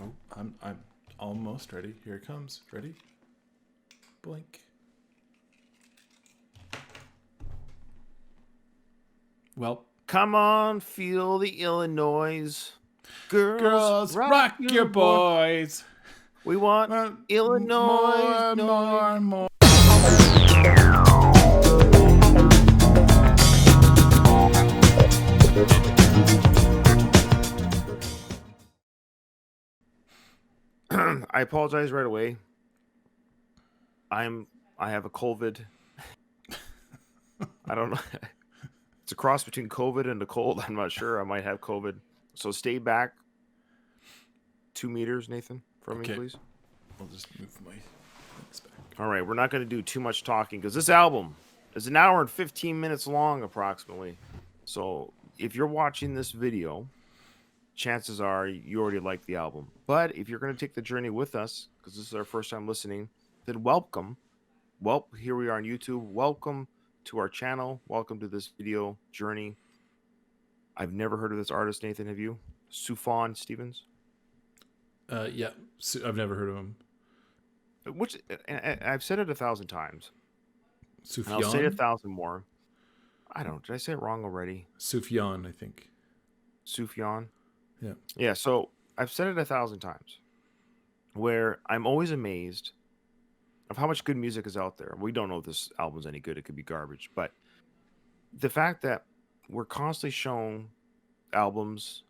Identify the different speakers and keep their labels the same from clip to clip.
Speaker 1: Oh, I'm almost ready. Here it comes. Ready? Blink. Well,
Speaker 2: Come on, feel the Illinois.
Speaker 1: girls,
Speaker 2: Rock
Speaker 1: rock your
Speaker 2: your boy.
Speaker 1: boys.
Speaker 2: We want Illinois
Speaker 1: More,
Speaker 2: noise.
Speaker 1: more, more.
Speaker 2: I apologize right away. I have a COVID. I don't know. It's a cross between COVID and the cold. I'm not sure. I might have COVID. So stay back 2 meters, Nathan, from me,
Speaker 1: Okay,
Speaker 2: please.
Speaker 1: I'll just move my things back.
Speaker 2: All right, we're not going to do too much talking because this album is an hour and 15 minutes long, approximately. So if you're watching this video, chances are you already like the album. But if you're going to take the journey with us, because this is our first time listening, then welcome. Well, here we are on YouTube. Welcome to our channel. Welcome to this video journey. I've never heard of this artist, Nathan. Have you? Sufjan Stevens?
Speaker 1: Yeah, I've never heard of him.
Speaker 2: Which I've said it 1,000 times. And I'll say it
Speaker 1: Sufjan?
Speaker 2: 1,000 more. I don't. Did I say it wrong already?
Speaker 1: Sufjan, I think.
Speaker 2: Sufjan.
Speaker 1: Yeah.
Speaker 2: Yeah. So I've said it 1,000 times. Where I'm always amazed of how much good music is out there. We don't know if this album's any good. It could be garbage. But the fact that we're constantly shown albums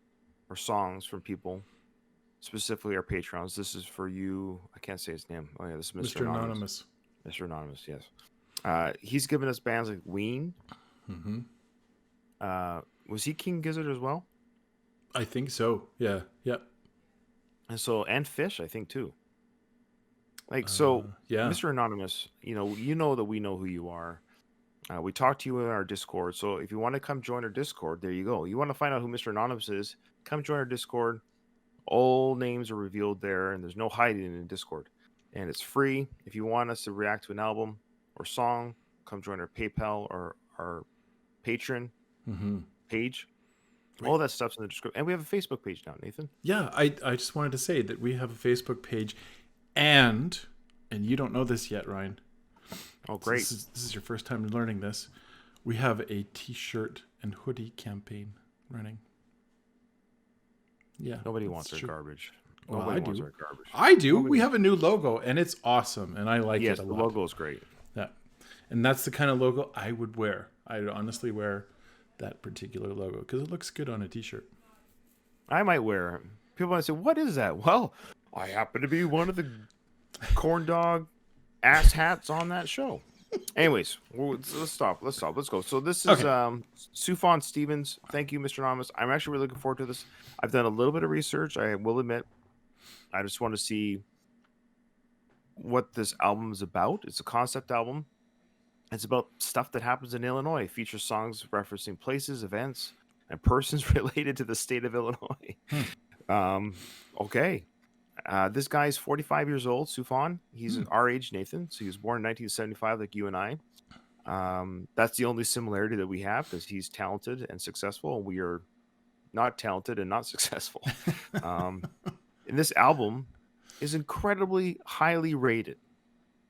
Speaker 2: or songs from people, specifically our patrons. This is for you. I can't say his name. Oh yeah, this is Mr.
Speaker 1: Mr. Anonymous.
Speaker 2: Mr. Anonymous, yes. He's given us bands like Ween.
Speaker 1: Mm-hmm.
Speaker 2: Was he King Gizzard as well?
Speaker 1: I think so. Yeah. Yep.
Speaker 2: And Fish, I think too.
Speaker 1: Yeah.
Speaker 2: Mr. Anonymous, you know that we know who you are. We talked to you in our Discord, so if you want to come join our Discord, there you go. You want to find out who Mr. Anonymous is, come join our Discord. All names are revealed there, and there's no hiding in Discord. And it's free. If you want us to react to an album or song, come join our PayPal or our Patreon page.
Speaker 1: Right.
Speaker 2: All that stuff's in the description. And we have a Facebook page now, Nathan.
Speaker 1: Yeah, I just wanted to say that we have a Facebook page, and you don't know this yet, Ryan.
Speaker 2: Oh, great.
Speaker 1: So this is your first time learning this. We have a t-shirt and hoodie campaign running. Yeah.
Speaker 2: Nobody wants our
Speaker 1: true.
Speaker 2: garbage.
Speaker 1: Well,
Speaker 2: Nobody
Speaker 1: I
Speaker 2: wants
Speaker 1: do.
Speaker 2: our garbage.
Speaker 1: I do. We have a new logo, and it's awesome, and I like it a lot.
Speaker 2: Yes, the logo is great.
Speaker 1: Yeah. And that's the kind of logo I would wear. I would honestly wear that particular logo because it looks good on a t-shirt.
Speaker 2: I might wear it. People might say, what is that? Well, I happen to be one of the corn dog ass hats on that show. Anyways, let's stop. Let's go. So this is Sufjan Stevens. Thank you, Mr. Anonymous. I'm actually really looking forward to this. I've done a little bit of research. I will admit, I just want to see what this album is about. It's a concept album. It's about stuff that happens in Illinois. It features songs referencing places, events, and persons related to the state of Illinois. Okay. This guy's 45 years old, Sufjan. He's our age, Nathan. So he was born in 1975, like you and I. That's the only similarity that we have, because he's talented and successful, and we are not talented and not successful. And this album is incredibly highly rated.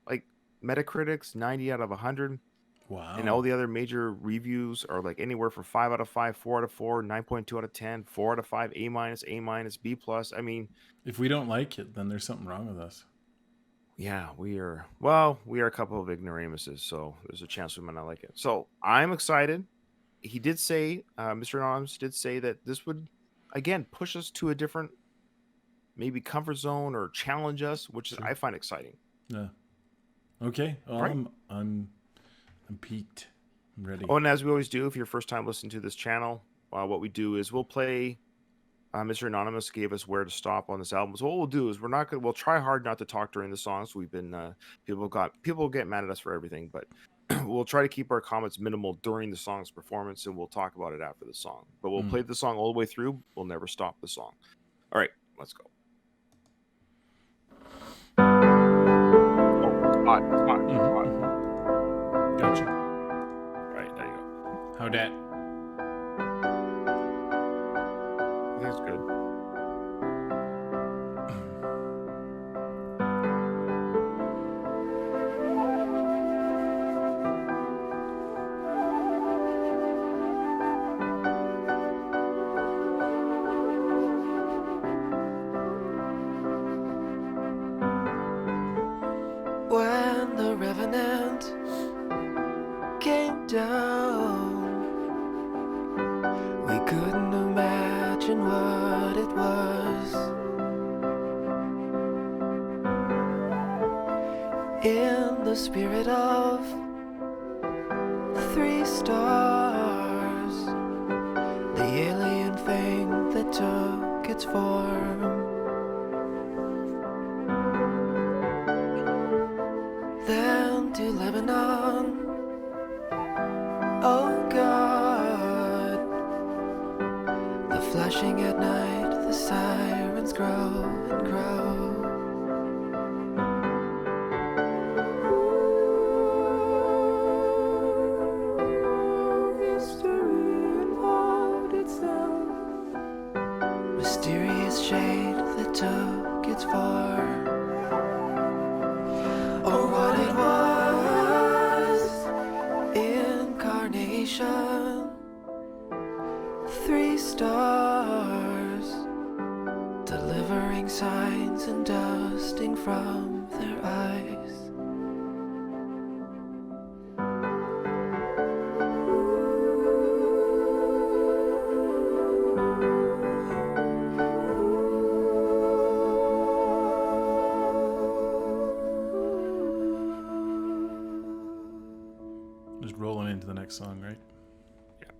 Speaker 2: Like Metacritic's 90 out of 100.
Speaker 1: Wow.
Speaker 2: And all the other major reviews are like anywhere from 5 out of 5, 4 out of 4, 9.2 out of 10, 4 out of 5, A minus, A minus, B plus. I mean,
Speaker 1: if we don't like it, then there's something wrong with us.
Speaker 2: Yeah, we are a couple of ignoramuses, so there's a chance we might not like it. So I'm excited. He did say, Mr. Anonymous did say that this would, again, push us to a different, maybe comfort zone or challenge us, which I find exciting.
Speaker 1: Yeah. Okay. Well,
Speaker 2: right.
Speaker 1: I'm peaked. I'm ready.
Speaker 2: Oh, and as we always do, if you're first time listening to this channel, what we do is we'll play. Mr. Anonymous gave us where to stop on this album. So what we'll do is we'll try hard not to talk during the songs. We've been people get mad at us for everything, but we'll try to keep our comments minimal during the song's performance, and we'll talk about it after the song. But we'll play the song all the way through. We'll never stop the song. All right, let's go. Oh, hot.
Speaker 1: Gotcha.
Speaker 2: All right, there you go.
Speaker 1: How dat?
Speaker 2: That's good.
Speaker 3: covenant came down. We couldn't imagine what it was. In the spirit of three stars, the alien thing that took its form. Then to Lebanon, oh God, the flashing at night, the sirens grow and grow. Mysterious shade that took its form, or what it was, incarnation, three stars, delivering signs and dusting from their eyes.
Speaker 1: Just rolling into the next song, right?
Speaker 2: Yeah.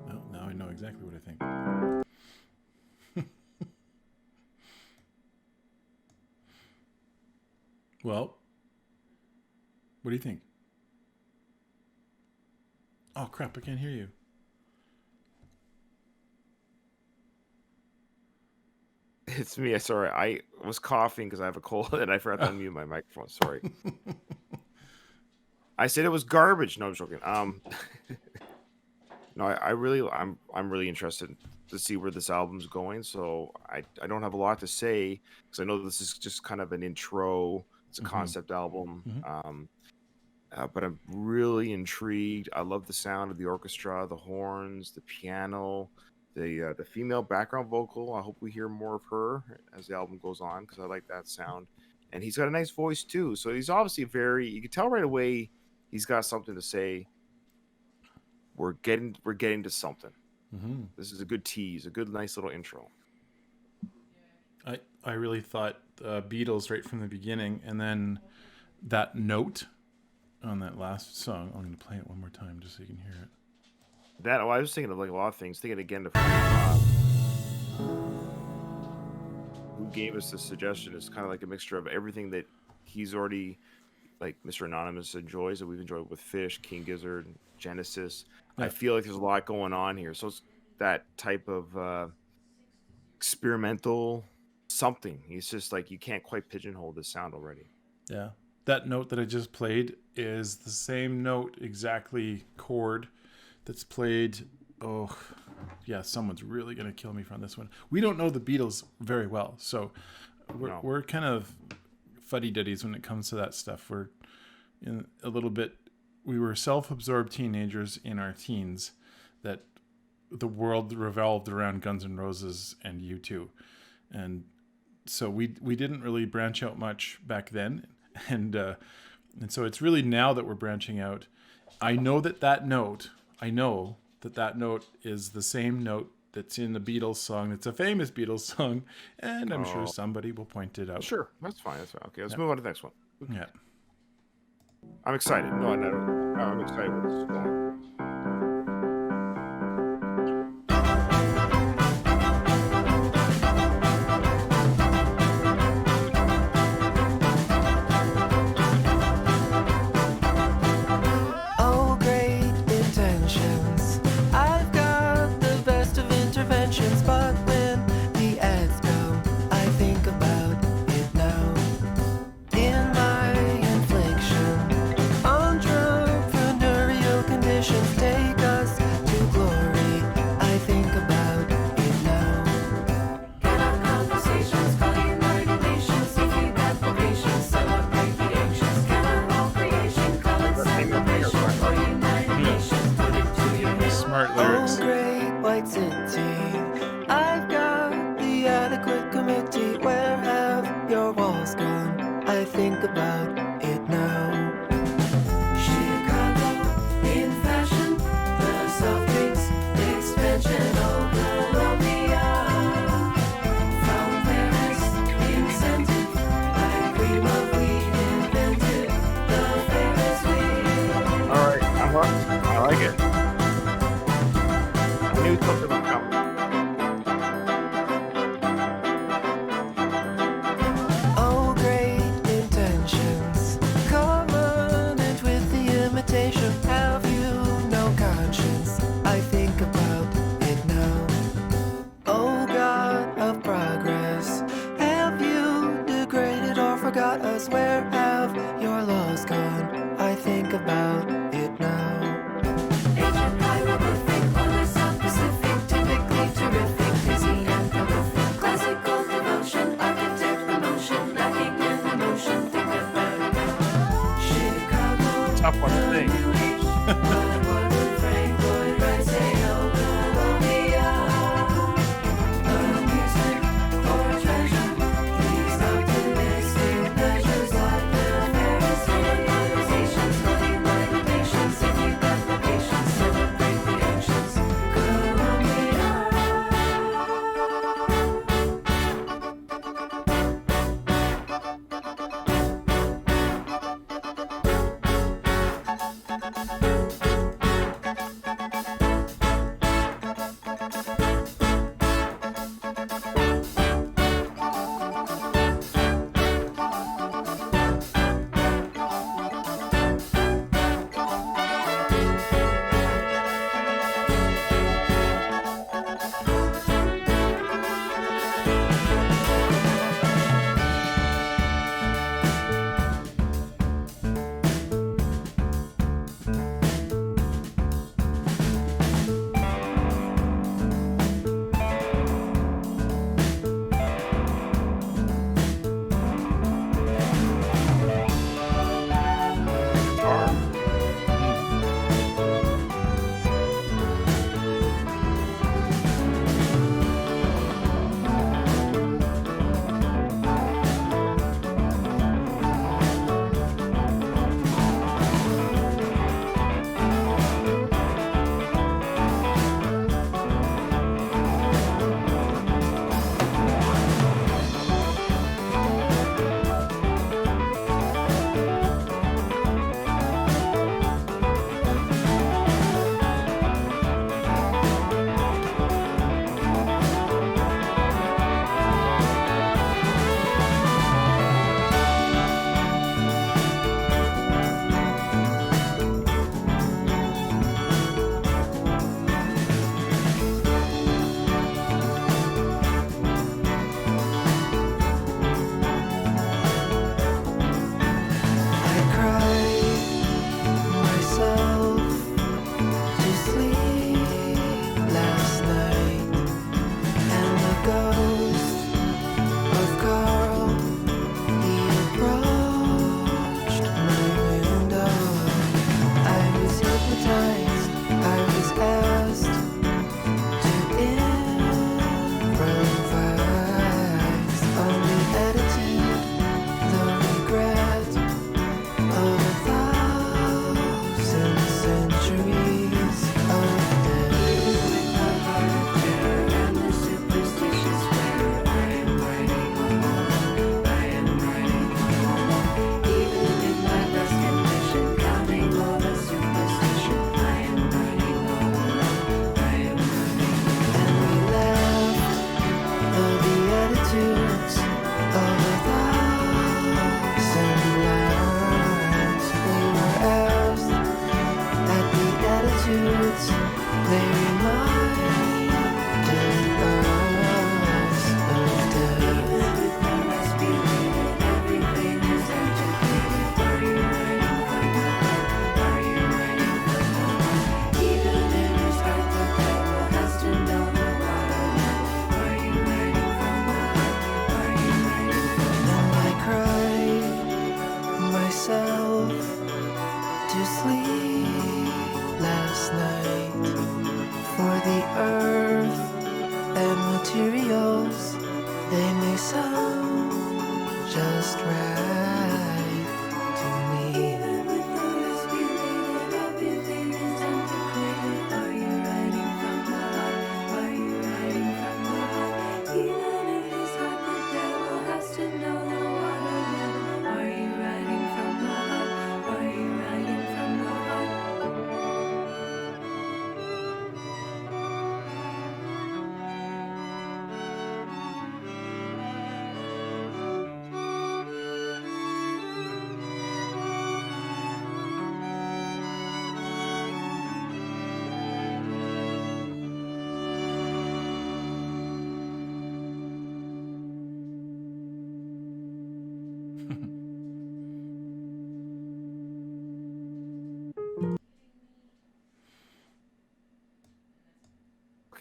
Speaker 1: Well, now I know exactly what I think. Well, what do you think? Oh, crap, I can't hear you.
Speaker 2: It's me. Sorry, I was coughing because I have a cold and I forgot to unmute my microphone. Sorry. I said it was garbage. No, I'm joking. No, I'm really interested to see where this album's going. So I don't have a lot to say because I know this is just kind of an intro. It's a concept album. But I'm really intrigued. I love the sound of the orchestra, the horns, the piano, the female background vocal. I hope we hear more of her as the album goes on because I like that sound. And he's got a nice voice too. So he's obviously you can tell right away he's got something to say. We're getting to something. This is a good tease, a good nice little intro.
Speaker 1: I really thought Beatles right from the beginning, and then that note on that last song. I'm going to play it one more time just so you can hear it.
Speaker 2: That I was thinking of like a lot of things. Thinking again of who gave us this suggestion. It's kind of like a mixture of everything that he's already, like Mr. Anonymous enjoys, that we've enjoyed with Fish, King Gizzard, Genesis.
Speaker 1: Yeah.
Speaker 2: I feel like there's a lot going on here. So it's that type of experimental something. It's just like you can't quite pigeonhole this sound already.
Speaker 1: Yeah. That note that I just played is the same note, exactly chord that's played. Oh, yeah, someone's really going to kill me from this one. We don't know the Beatles very well, so we're kind of fuddy-duddies when it comes to that stuff. We're in a little bit, we were self-absorbed teenagers in our teens that the world revolved around Guns N' Roses and U2. And so we didn't really branch out much back then. And so it's really now that we're branching out. I know that note is the same note that's in the Beatles song. It's a famous Beatles song, and I'm sure somebody will point it out.
Speaker 2: Sure, that's fine. That's fine. Okay, let's move on to the next one.
Speaker 1: Yeah.
Speaker 2: I'm excited. No, I'm excited with this one.
Speaker 3: Oh, great intentions. I've got the best of interventions, but when the ads come, I think about it now. In my infliction, entrepreneurial conditions take us to glory. I think about it now. Get our conversations, call United Nations. If you got the patience, celebrate the ancients. Get our all creation, call it celebration. For United Nations, put it to your head.
Speaker 1: Smart lyrics.
Speaker 3: Oh, great white city, I've got the adequate committee. Where have your walls gone? I think about it now. Chicago in fashion, the soft drinks expansion, oh Colombia. From Paris, incentive, like cream of wheat invented, the Ferris wheel.
Speaker 2: All right, I like it. I knew something would come.
Speaker 3: Oh, great intentions, covenant with the imitation. Have you no conscience? I think about it now. Oh, God of progress, have you degraded or forgot us? Where have your laws gone? I think about it now. Ancient hieroglyphic, or the South Pacific, typically terrific, busy and prolific. Classical devotion, architect emotion, lacking in emotion. Think about it. Chicago.
Speaker 2: Tough one to sing.
Speaker 3: What would Frank Lloyd Wright say? Oh, Colombia. Amusement or treasure? These optimistic measures like the Ferris wheel. Conversations for United Nations. If you got the patience, celebrate the actions. Colombia. just right to me.
Speaker 4: Even with the risk you made, everything is antiquated. Are you writing from the heart? Are you writing from the heart? Even if it's hard, the devil has to know the water level. Are you writing from the heart? Are you writing from the heart?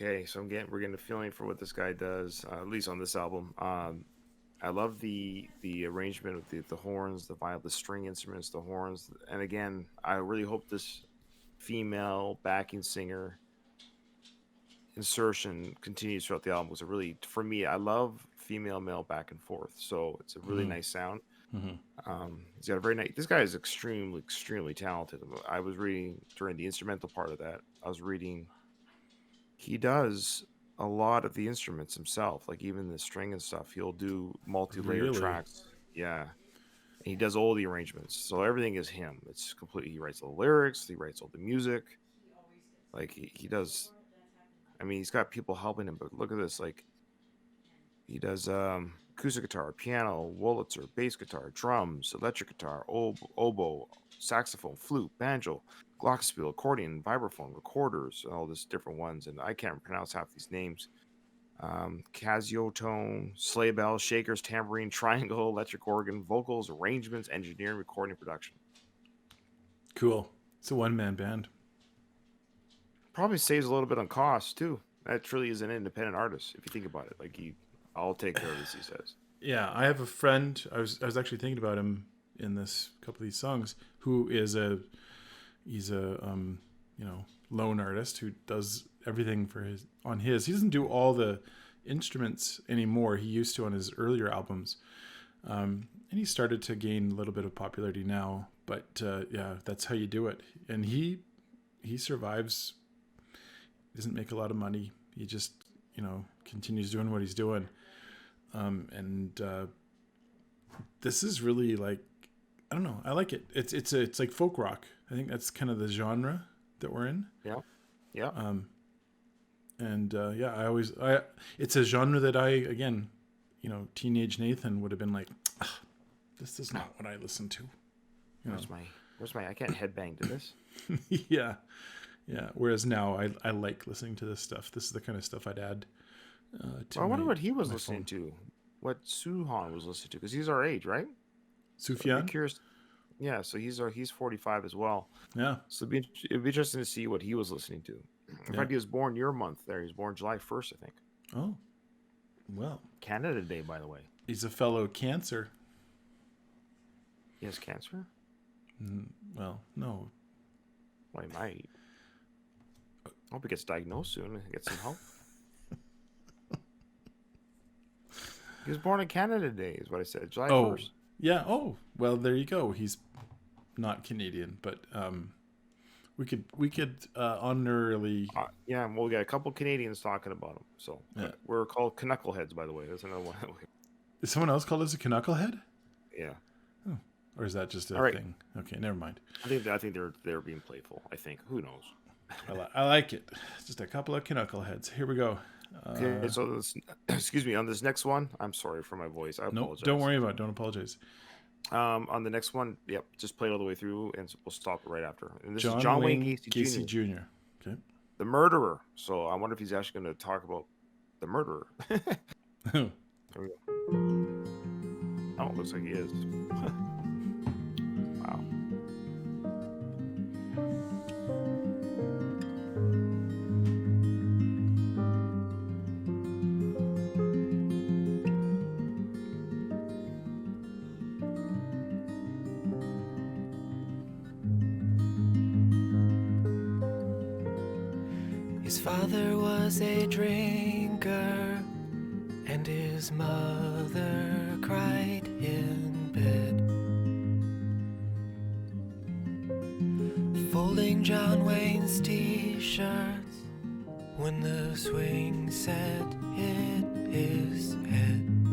Speaker 2: Okay, so we're getting a feeling for what this guy does, at least on this album. I love the arrangement of the horns, the viol, the string instruments, the horns, and again, I really hope this female backing singer insertion continues throughout the album. Because it really, for me, I love female male back and forth, so it's a really nice sound. He's got a very nice. This guy is extremely talented. I was reading during the instrumental part of that. I was reading. He does a lot of the instruments himself, like even the string and stuff. He'll do multi-layer
Speaker 1: Really?
Speaker 2: tracks. Yeah. And he does all the arrangements. So everything is him. It's completely, he writes all the lyrics, he writes all the music. Like he does, I mean, he's got people helping him, but look at this. Like he does acoustic guitar, piano, Wurlitzer, bass guitar, drums, electric guitar, oboe, saxophone, flute, banjo, glockenspiel, accordion, vibraphone, recorders, all these different ones, and I can't pronounce half these names. Casiotone, sleigh bells, shakers, tambourine, triangle, electric organ, vocals, arrangements, engineering, recording, production.
Speaker 1: Cool. It's a one-man band.
Speaker 2: Probably saves a little bit on cost too. That truly is an independent artist if you think about it. Like I'll take care of this, he says.
Speaker 1: Yeah, I have a friend. I was actually thinking about him in this couple of these songs. Who is he's a lone artist who does everything for his. He doesn't do all the instruments anymore. He used to on his earlier albums, and he started to gain a little bit of popularity now. But yeah, that's how you do it. And he survives. Doesn't make a lot of money. He just continues doing what he's doing. And this is really like, I don't know. I like it. It's like folk rock. I think that's kind of the genre that we're in.
Speaker 2: Yeah. Yeah.
Speaker 1: It's a genre that teenage Nathan would have been like, this is not what I listen to.
Speaker 2: Where's my I can't headbang to this.
Speaker 1: Yeah. Yeah. Whereas now I like listening to this stuff. This is the kind of stuff I'd add to
Speaker 2: I wonder what he was
Speaker 1: my
Speaker 2: listening
Speaker 1: phone.
Speaker 2: to. What Suhan was listening to, because he's our age, right? So I'd be
Speaker 1: Sufjan?
Speaker 2: curious. Yeah, so he's 45 as well.
Speaker 1: Yeah.
Speaker 2: So it'd be interesting to see what he was listening to. In fact, he was born your month there. He was born July 1st, I think.
Speaker 1: Oh. Well,
Speaker 2: Canada Day, by the way.
Speaker 1: he's a fellow Cancer.
Speaker 2: He has cancer?
Speaker 1: Well, no.
Speaker 2: Well, he might. I hope he gets diagnosed soon and gets some help. He was born on Canada Day, is what I said. July 1st.
Speaker 1: Yeah. Oh, well, there you go. He's not Canadian, but we could honorarily.
Speaker 2: Yeah, well, we got a couple Canadians talking about him. So
Speaker 1: Yeah.
Speaker 2: we're called knuckleheads, by the way. That's another one.
Speaker 1: Is someone else called us a knucklehead?
Speaker 2: Yeah,
Speaker 1: Or is that just a
Speaker 2: All right.
Speaker 1: thing? Okay, never mind.
Speaker 2: I think they're being playful. I think. Who knows?
Speaker 1: I like it. Just a couple of knuckleheads. Here we go.
Speaker 2: Okay, so this, excuse me, on this next one, I'm sorry for my voice. I
Speaker 1: No,
Speaker 2: apologize.
Speaker 1: don't worry about it. Don't apologize.
Speaker 2: On the next one, yep, just play it all the way through, and we'll stop it right after. And this
Speaker 1: John
Speaker 2: is John
Speaker 1: Wayne
Speaker 2: Wayne Gacy, Jr.,
Speaker 1: Jr. Okay.
Speaker 2: the murderer. So I wonder if he's actually going to talk about the murderer. There we go. Oh, it looks like he is. Wow.
Speaker 3: His father was a drinker, and his mother cried him holding John Wayne's t-shirts when the swing set hit his head.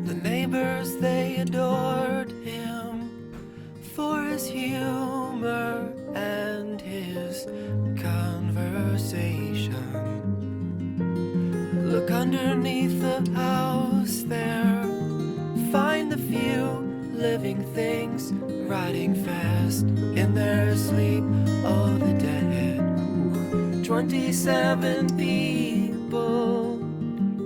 Speaker 3: The neighbors, they adored him for his humor and his conversation. Look underneath the house there, find the few living things riding fast in their sleep. Oh, the dead. 27 people,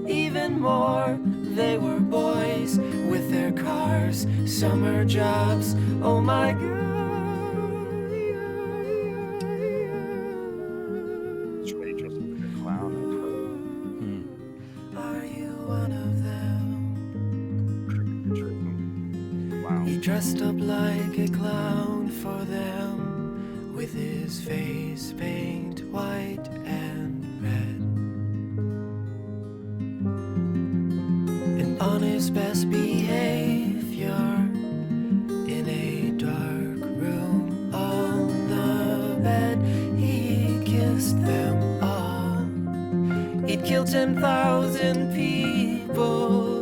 Speaker 3: even more. They were boys with their cars, summer jobs. Oh my God.
Speaker 2: It's really just like a clown.
Speaker 3: Are you one of them?
Speaker 2: Wow.
Speaker 3: He dressed up like a clown for them, with his face paint white and red. And on his best behavior, in a dark room on the bed, he kissed them all. He'd killed 10,000 people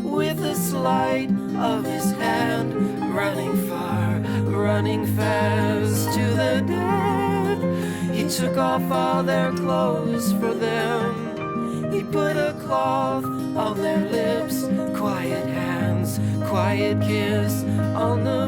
Speaker 3: with a sleight of his hand, running far, running fast to the dead. He took off all their clothes for them. He put a cloth on their lips, quiet hands, quiet kiss on the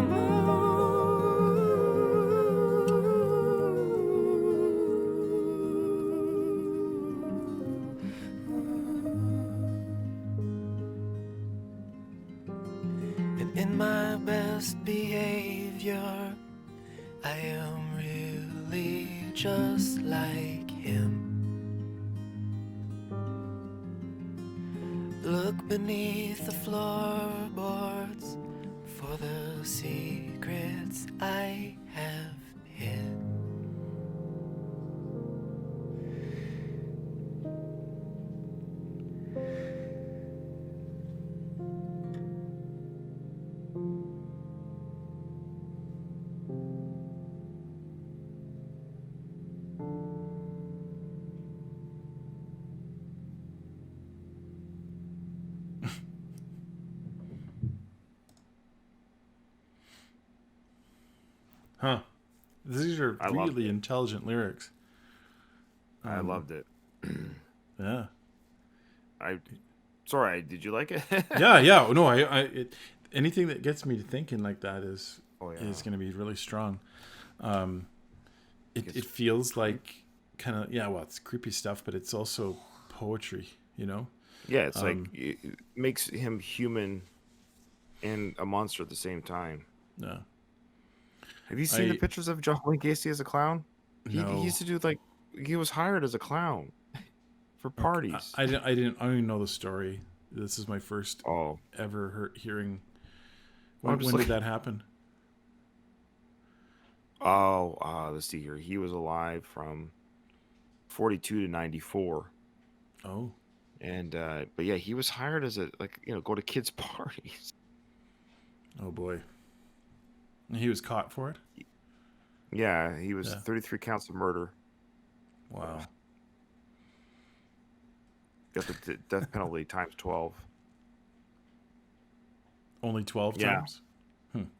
Speaker 3: and in my best behavior, I am really just like him. Look beneath the floorboards for the secrets I have hid.
Speaker 1: Huh. These are
Speaker 2: I loved
Speaker 1: really
Speaker 2: it.
Speaker 1: intelligent lyrics.
Speaker 2: I loved it.
Speaker 1: Yeah.
Speaker 2: Sorry, did you like it?
Speaker 1: Yeah. No, anything that gets me to thinking like that is
Speaker 2: Oh, yeah.
Speaker 1: is going to be really strong. It
Speaker 2: It's-
Speaker 1: feels like kind of, yeah, well, it's creepy stuff, but it's also poetry, you know?
Speaker 2: Yeah, it's like it makes him human and a monster at the same time.
Speaker 1: Yeah.
Speaker 2: Have you seen the
Speaker 1: I-
Speaker 2: pictures of John Wayne Gacy as a clown? He
Speaker 1: No.
Speaker 2: used to do like he was hired as a clown for parties.
Speaker 1: I don't even know the story. This is my first
Speaker 2: Oh,
Speaker 1: ever hearing.
Speaker 2: I'm
Speaker 1: When
Speaker 2: just
Speaker 1: did
Speaker 2: like-
Speaker 1: that happen?
Speaker 2: let's see here. He was alive from 42 to 94.
Speaker 1: Oh,
Speaker 2: And but yeah, he was hired as a go to kids' parties.
Speaker 1: oh boy. And he was caught for it?
Speaker 2: Yeah, he was
Speaker 1: Yeah.
Speaker 2: 33 counts of murder.
Speaker 1: Wow.
Speaker 2: Got the death penalty times 12.
Speaker 1: Only 12
Speaker 2: Yeah.
Speaker 1: times?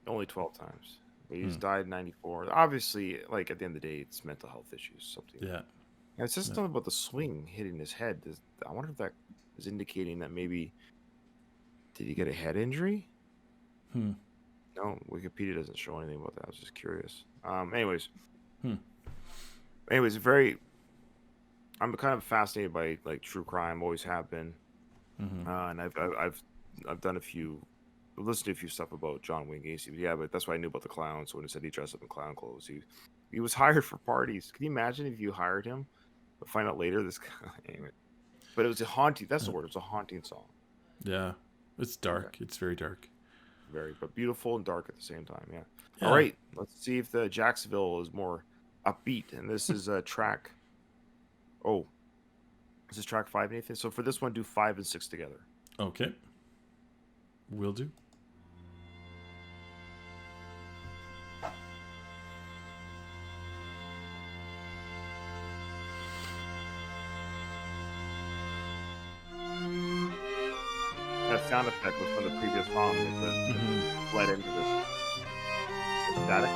Speaker 2: Only 12 times. But he's died in 94. Obviously, like at the end of the day, it's mental health issues. Something.
Speaker 1: Yeah.
Speaker 2: And it's just something about the swing hitting his head. I wonder if that is indicating that maybe did he get a head injury?
Speaker 1: Hmm.
Speaker 2: No, Wikipedia doesn't show anything about that. I was just curious. Anyways,
Speaker 1: Hmm.
Speaker 2: I'm kind of fascinated by like true crime. Always have been, and I've done listened to a few stuff about John Wayne Gacy. But that's why I knew about the clown. So when it said he dressed up in clown clothes, he was hired for parties. Can you imagine if you hired him? But find out later this guy. Anyway. But it was a haunting. That's the word. It was a haunting song.
Speaker 1: Yeah. It's dark. It's very dark.
Speaker 2: But beautiful and dark at the same time. Yeah.
Speaker 1: Yeah.
Speaker 2: All right. Let's see if the Jacksonville is more upbeat. And this is a track. Oh, this is track 5, Nathan. So for this one, do 5 and 6 together.
Speaker 1: Okay. Will do.
Speaker 2: That sound effect was from the previous song. It led into this. Static.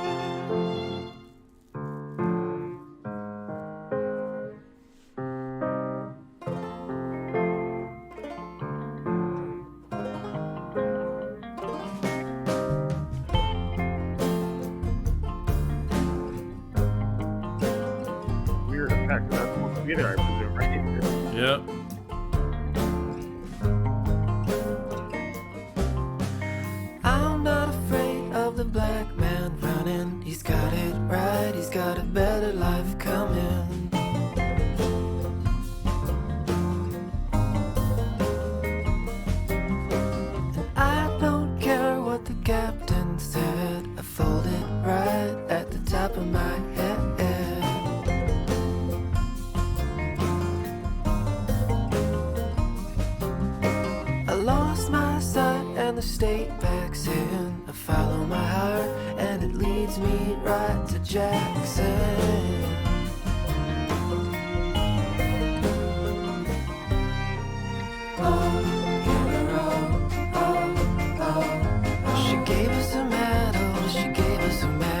Speaker 2: Weird effect. That's supposed to be there, I presume, right?
Speaker 1: Yep.
Speaker 3: I'm not afraid of the black man running. He's got it right, he's got a better life coming. And I don't care what the captain said. I fold it right at the top of my head. I lost my sight and the state backs in. I follow my heart and it leads me right to Jackson. She gave us a medal, she gave us a medal.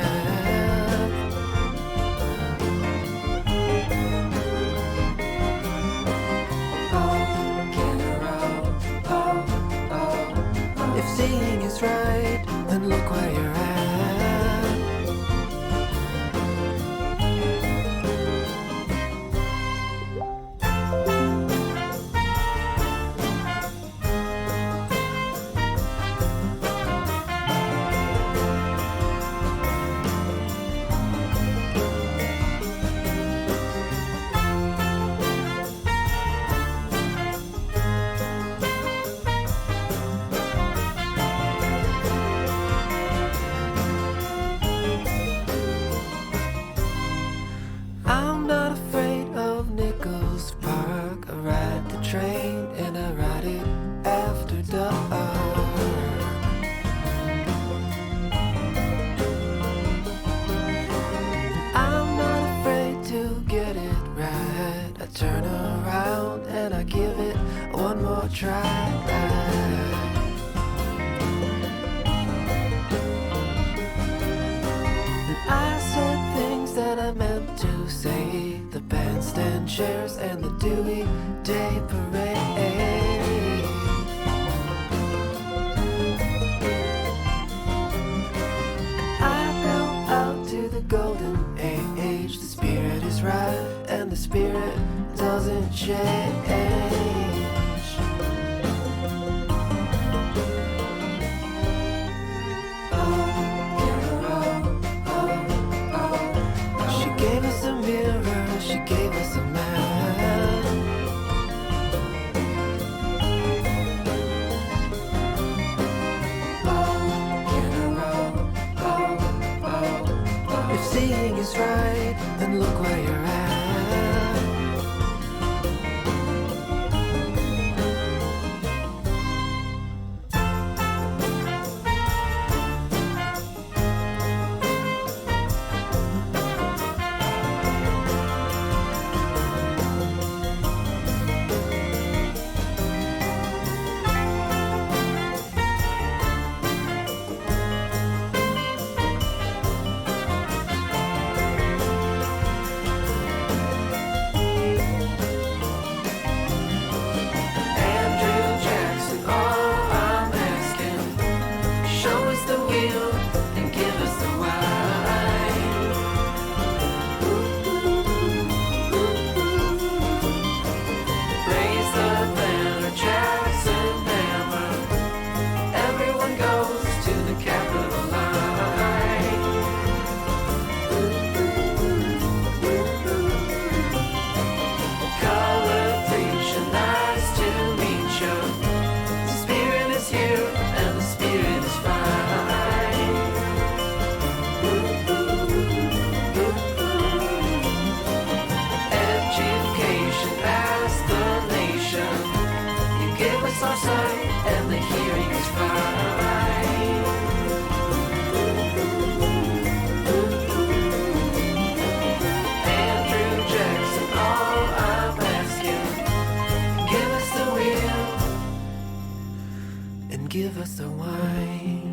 Speaker 3: If seeing is right, then look where you're at. I'm not afraid of Nichols Park. I ride the train and I ride it after dark. I'm not afraid to get it right. I turn around and I give it one more try. I said things that I meant to say. The bandstand chairs and the Dewey Day Parade. I go out to the golden age. The spirit is right and the spirit doesn't change. She gave us a mirror, she gave us a man. If seeing is right, then look where you're at. Andrew Jackson, all I'm asking, show us the wheel and give us the wine. Raise the banner, Jackson hammer. Everyone goes to the Capitol line. Color preacher, nice to meet you. The spirit is here and the spirit is fine. Education as the nation. You give us our sight and the hearing is fine. Andrew Jackson, all I'm asking, give us the wheel and give us the wine.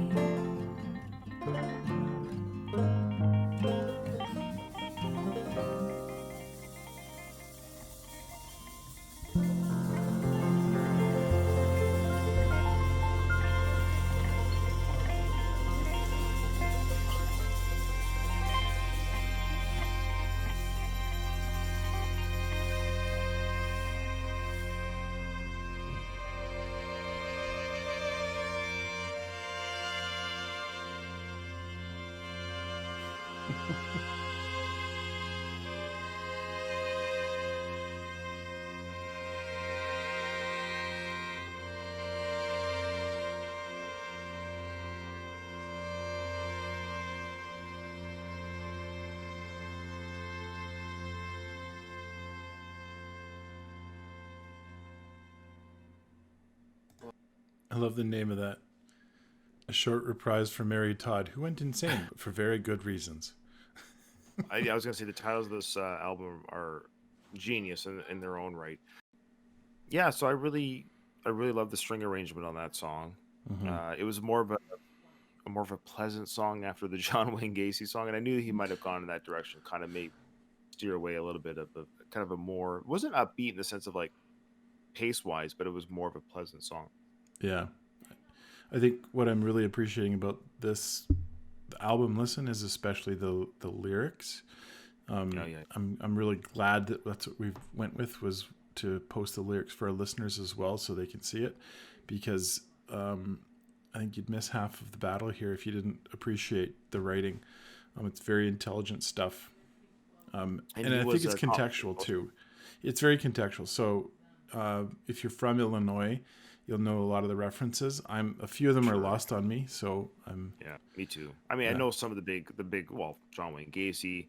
Speaker 1: I love the name of that. A short reprise for Mary Todd, who went insane, but for very good reasons.
Speaker 2: I was gonna say the titles of this album are genius in their own right. Yeah, so I really love the string arrangement on that song. It was more of a pleasant song after the John Wayne Gacy song, and I knew he might have gone in that direction, kind of maybe steer away a little bit of a kind of a more, it wasn't upbeat in the sense of like pace wise, but it was more of a pleasant song.
Speaker 1: Yeah. I think what I'm really appreciating about this album listen is especially the lyrics. I'm really glad that that's what we went with, was to post the lyrics for our listeners as well so they can see it, because I think you'd miss half of the battle here if you didn't appreciate the writing. It's very intelligent stuff. And I think it's contextual too. It's very contextual. So if you're from Illinois, you'll know a lot of the references. A few of them are lost on me, so I'm.
Speaker 2: Yeah, me too. I mean, I know some of the big. Well, John Wayne Gacy.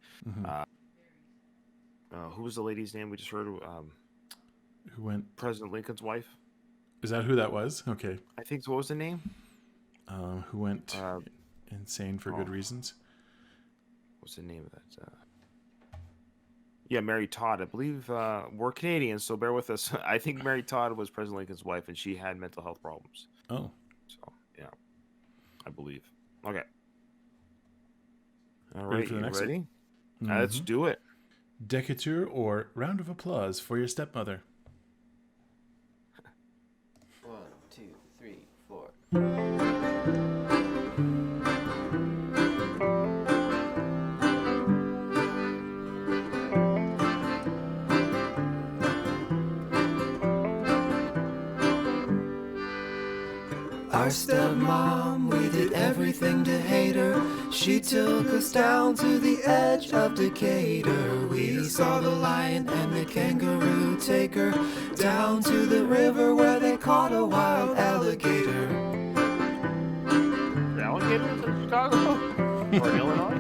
Speaker 2: Who was the lady's name we just heard?
Speaker 1: Who went?
Speaker 2: President Lincoln's wife.
Speaker 1: Is that who that was? Okay.
Speaker 2: I think so. What was the name?
Speaker 1: Who went insane for good reasons?
Speaker 2: What's the name of that? Yeah, Mary Todd. I believe we're Canadians, so bear with us. I think Mary Todd was President Lincoln's wife, and she had mental health problems.
Speaker 1: Oh.
Speaker 2: So, yeah, I believe. Okay. All right, you ready? Let's do it.
Speaker 1: Decatur or round of applause for your stepmother.
Speaker 3: 1, 2, 3, 4. Our stepmom, we did everything to hate her. She took us down to the edge of Decatur. We saw the lion and the kangaroo take her down to the river where they caught a wild alligator.
Speaker 2: Alligators in Chicago or Illinois?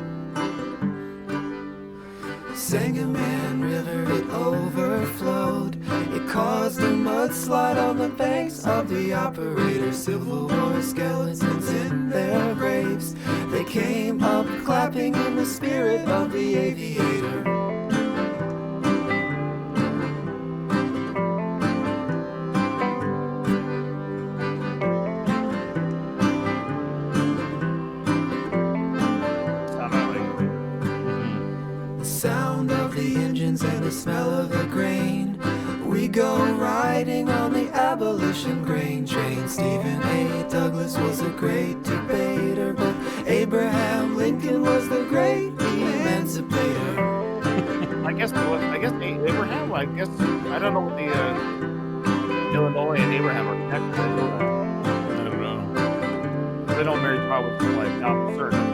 Speaker 3: Sangamon River, it overflowed. It caused a mudslide on the banks of the operator. Civil War skeletons in their graves. They came up clapping in the spirit of the aviator. And the smell of the grain. We go riding on the abolition grain train. Stephen A. Douglas was a great debater, but Abraham Lincoln was the great emancipator.
Speaker 2: I guess Abraham. I guess I don't know what the Illinois and Abraham are connected.
Speaker 1: I don't know.
Speaker 2: They don't marry probably like now for certain.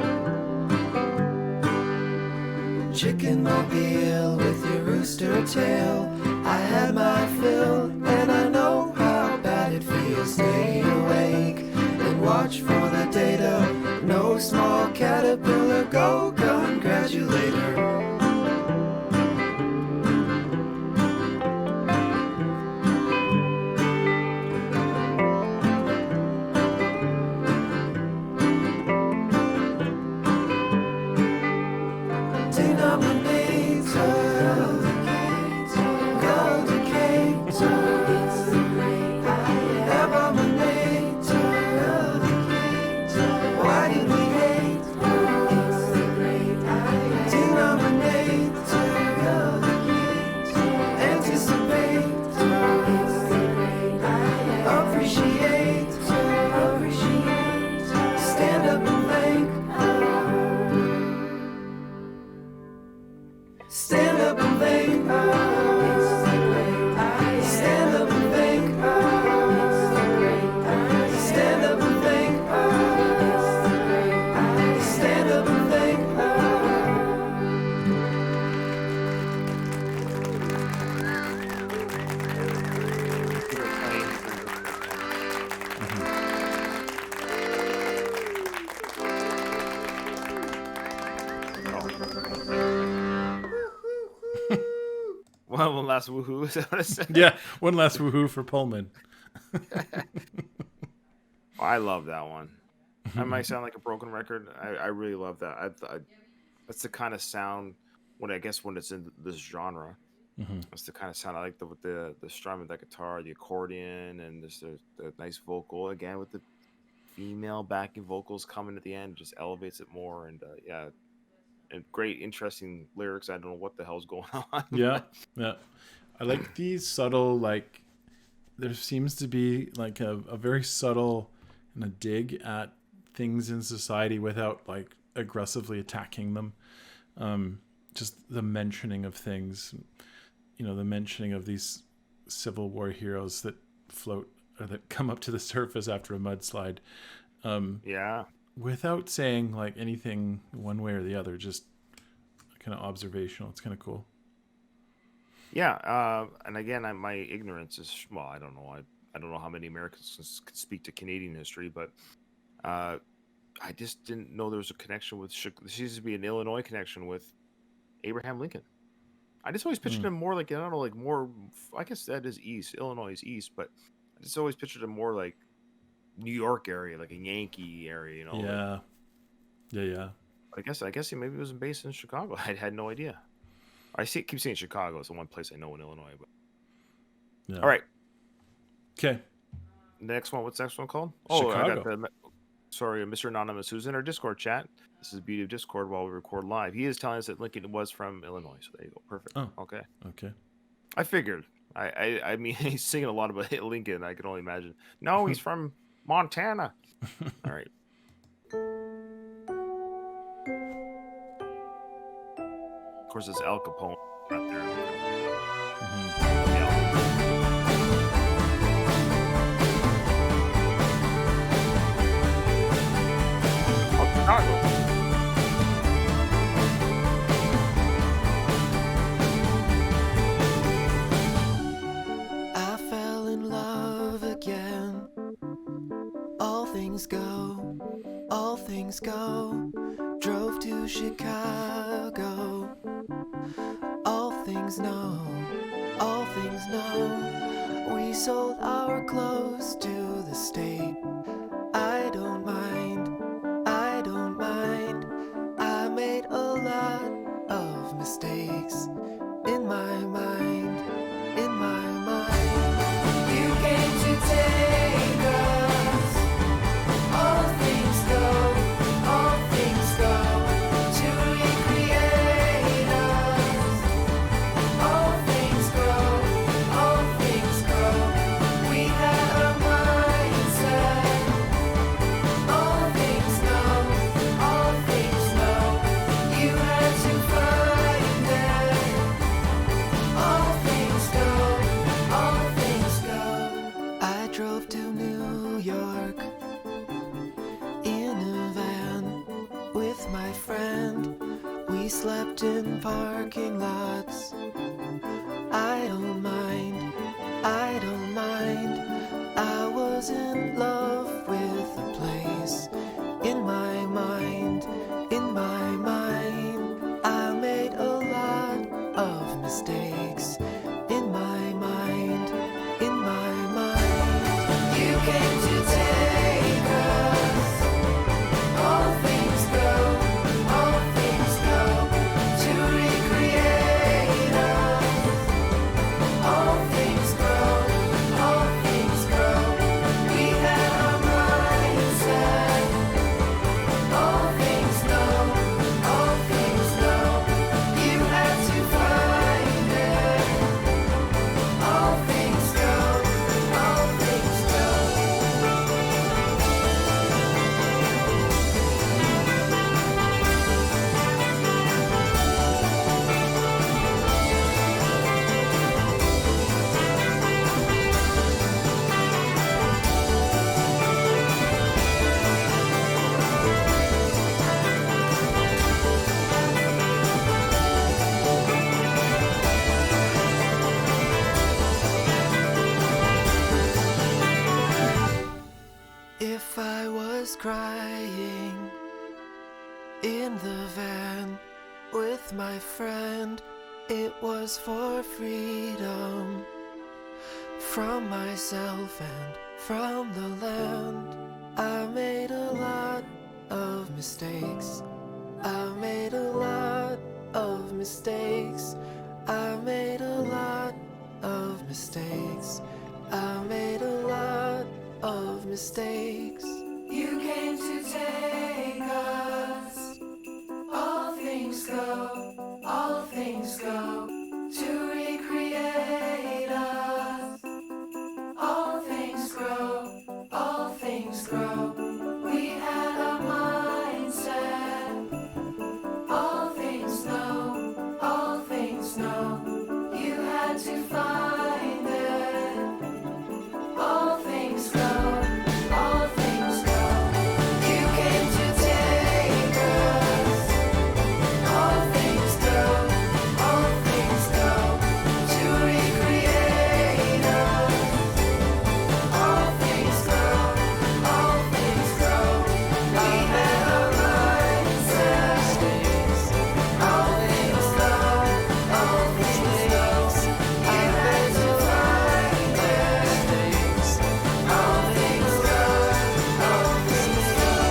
Speaker 3: Chicken mobile with your rooster tail. I had my fill, and I know how bad it feels. Stay awake and watch for the data. No small caterpillar, go congratulate her. Denominator,
Speaker 2: One last woohoo. Is that what it said?
Speaker 1: Yeah, one last woohoo for Pullman.
Speaker 2: I love that one. I might sound like a broken record. I really love that. That's the kind of sound when it's in this genre. That's the kind of sound I like. With the strum of that guitar, the accordion, and just the nice vocal again with the female backing vocals coming at the end, just elevates it more. And yeah, and great, interesting lyrics. I don't know what the hell's going on.
Speaker 1: Yeah, yeah. I like these subtle, like, there seems to be like a very subtle and a dig at things in society without like aggressively attacking them. Just the mentioning of things, the mentioning of these Civil War heroes that float or that come up to the surface after a mudslide.
Speaker 2: Yeah.
Speaker 1: Without saying like anything one way or the other, just kind of observational. It's kind of cool.
Speaker 2: Yeah, and again, my ignorance is I don't know. I don't know how many Americans can speak to Canadian history, but I just didn't know there was a connection with. There seems to be an Illinois connection with Abraham Lincoln. I just always pictured him more like, I don't know, like more. I guess that is east. Illinois is east, but I just always pictured him more like New York area, like a Yankee area.
Speaker 1: Yeah, yeah.
Speaker 2: I guess he maybe was based in Chicago. I had no idea. Keep saying Chicago. It's the one place I know in Illinois. But
Speaker 1: Yeah.
Speaker 2: all right,
Speaker 1: Okay.
Speaker 2: next one. What's the next one called?
Speaker 1: Chicago.
Speaker 2: I got sorry, Mr. Anonymous, who's in our Discord chat. This is the beauty of Discord while we record live. He is telling us that Lincoln was from Illinois. So there you go. Perfect.
Speaker 1: Oh.
Speaker 2: Okay.
Speaker 1: Okay.
Speaker 2: I figured. I mean, he's singing a lot about Lincoln. I can only imagine. No, he's from Montana. All right. Of course, it's Al Capone out there. Chicago.
Speaker 3: I fell in love again. All things go, all things go. Drove to Chicago. All things know, all things know. We sold our clothes to the state. I don't mind, I don't mind. I made a lot of mistakes in my mind, in my mind. You came to take us. All things go, all things go. To recreate us. All things go, all things go. We had a mindset. All things know, all things know. You had to find it. All things go, all things go. I drove to New York in a van with my friend. We slept in parking lots. I don't mind, I don't mind. I was in love with the place. In my mind, in my mind. I made a lot of mistakes. In my mind, in my mind. You came to take us. All things go, all things go. To recreate us. All things grow, all things grow. We had our mindset. All things know, all things know. You had to find it. All things go, all things go. If I was crying in the van with my friend, It was for freedom from myself and from the land. I made a lot of mistakes. I made a lot of mistakes. I made a lot of mistakes. I made a lot of mistakes.
Speaker 4: You came to take us. All things go, all things go to recreate us. All things grow, all things grow. We had our mindset. All things know, all things know. You had to find it. All things go, all things go. You came to take us. All things go, all things go to recreate us. All things grow, all things grow. We had our mindset. All things know, all things know. You had to find it. All things go, all things go.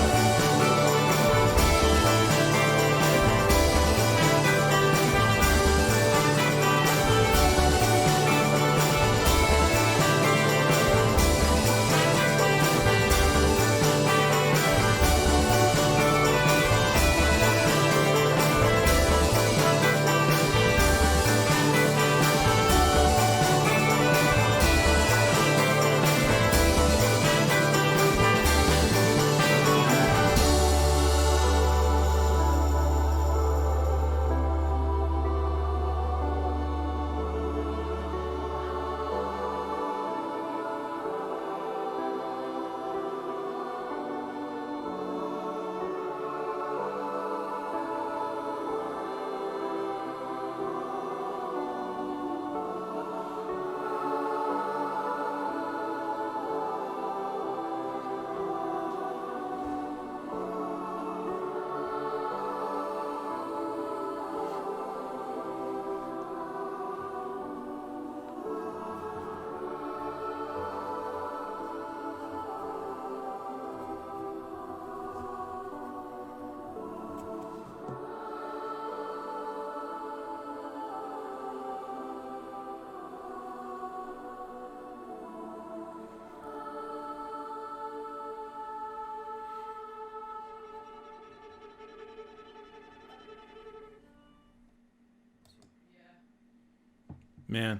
Speaker 1: Man,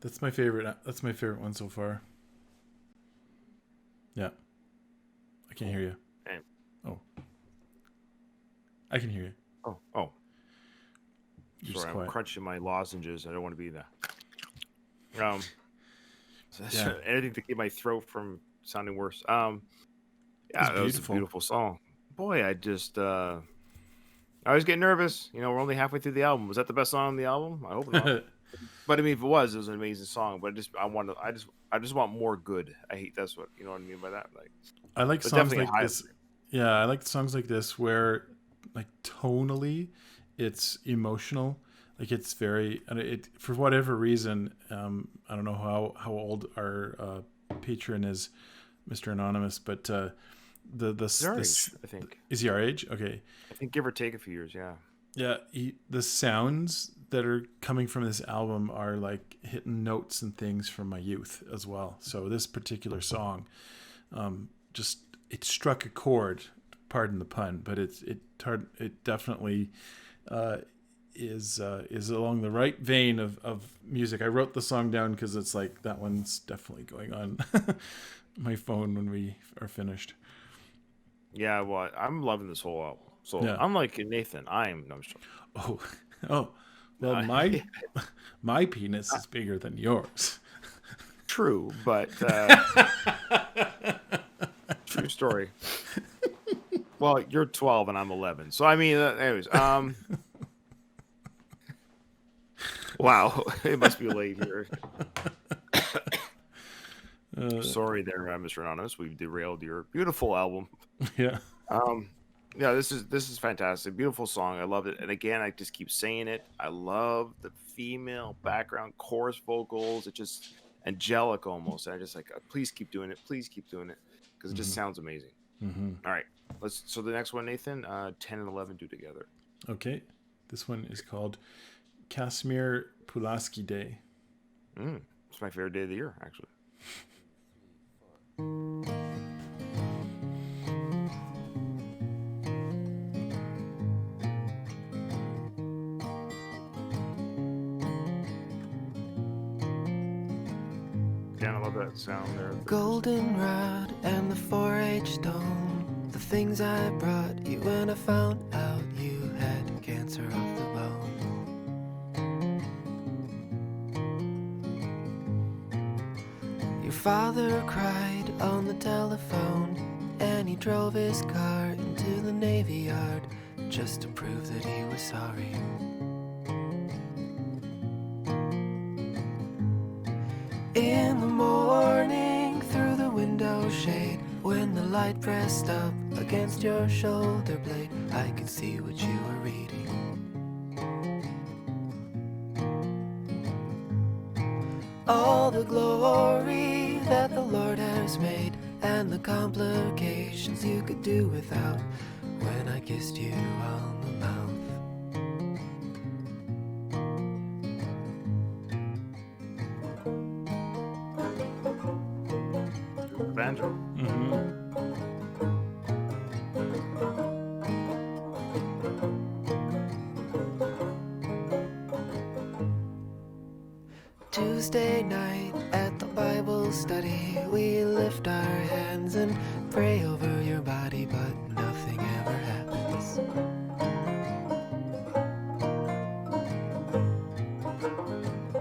Speaker 1: that's my favorite. That's my favorite one so far. Yeah, I can't hear you.
Speaker 2: Hey.
Speaker 1: Oh, I can hear you.
Speaker 2: Oh.
Speaker 1: You're just
Speaker 2: Sorry, I'm
Speaker 1: quiet.
Speaker 2: crunching my lozenges. I don't want to be the um
Speaker 1: Yeah.
Speaker 2: anything to keep my throat from sounding worse. Yeah,
Speaker 1: It's
Speaker 2: that was a
Speaker 1: beautiful.
Speaker 2: beautiful song. Boy, I just I was getting nervous. You know, we're only halfway through the album. Was that the best song on the album? I hope not. But I mean, if it was an amazing song. But I just want more good. I hate that's what you know what I mean by that. Like,
Speaker 1: I like
Speaker 2: but
Speaker 1: songs
Speaker 2: definitely
Speaker 1: like
Speaker 2: high.
Speaker 1: this. Yeah, I like songs like this where, like, tonally, it's emotional. Like, it's very, and it for whatever reason. I don't know how old our patron is, Mr. Anonymous, but
Speaker 2: It's our age, I think.
Speaker 1: is he our age? Okay.
Speaker 2: I think give or take a few years. Yeah.
Speaker 1: Yeah, the sounds that are coming from this album are like hitting notes and things from my youth as well. So this particular song, just it struck a chord. Pardon the pun, but it definitely is along the right vein of music. I wrote the song down because it's like that one's definitely going on my phone when we are finished.
Speaker 2: Yeah. Well, I'm loving this whole album. So
Speaker 1: Yeah.
Speaker 2: I'm like Nathan. No, I'm just joking.
Speaker 1: Oh, well, my penis is bigger than yours.
Speaker 2: True, but true story. Well, you're 12 and I'm 11, so I mean, anyways, wow, it must be late here. Sorry, there, Mr. Anonymous, we've derailed your beautiful album.
Speaker 1: Yeah.
Speaker 2: Yeah, this is fantastic. Beautiful song. I love it. And again, I just keep saying it. I love the female background chorus vocals. It just angelic almost. I just like, please keep doing it. Please keep doing it because it just sounds amazing. All right, let's. So the next one, Nathan, 10 and 11 do together.
Speaker 1: Okay. This one is called Casimir Pulaski Day.
Speaker 2: It's my favorite day of the year, actually. Yeah, I love that sound there.
Speaker 3: Goldenrod and the 4-H stone, the things I brought you when I found out you had cancer of the bone. Your father cried on the telephone, and he drove his car into the Navy Yard just to prove that he was sorry. In the morning, through the window shade, when the light pressed up against your shoulder blade, I could see what you were reading. All the glory that the Lord has made, and the complications you could do without, when I kissed you on the mouth.
Speaker 2: Banjo.
Speaker 3: Tuesday night at the Bible study, we lift our hands and pray over your body, but nothing ever happens.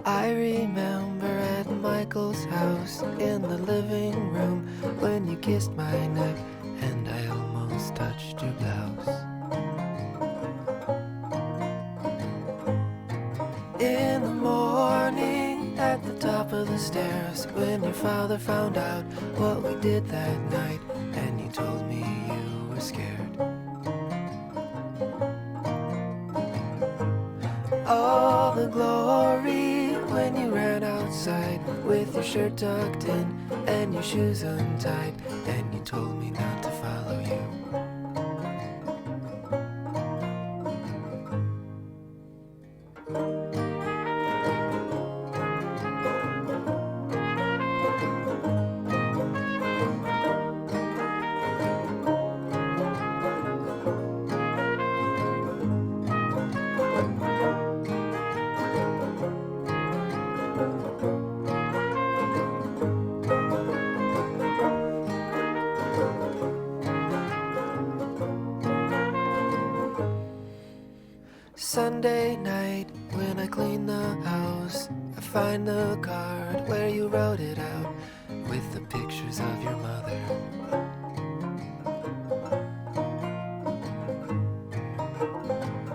Speaker 3: I remember at Michael's house in the living room when you kissed my neck and I almost touched your blouse. In the morning at the top of the stairs, when your father found out what we did that night, and you told me you were scared. All the glory when you ran outside with your shirt tucked in and your shoes untied, and you told me not to follow you. Sunday night, when I clean the house, I find the card where you wrote it out with the pictures of your mother.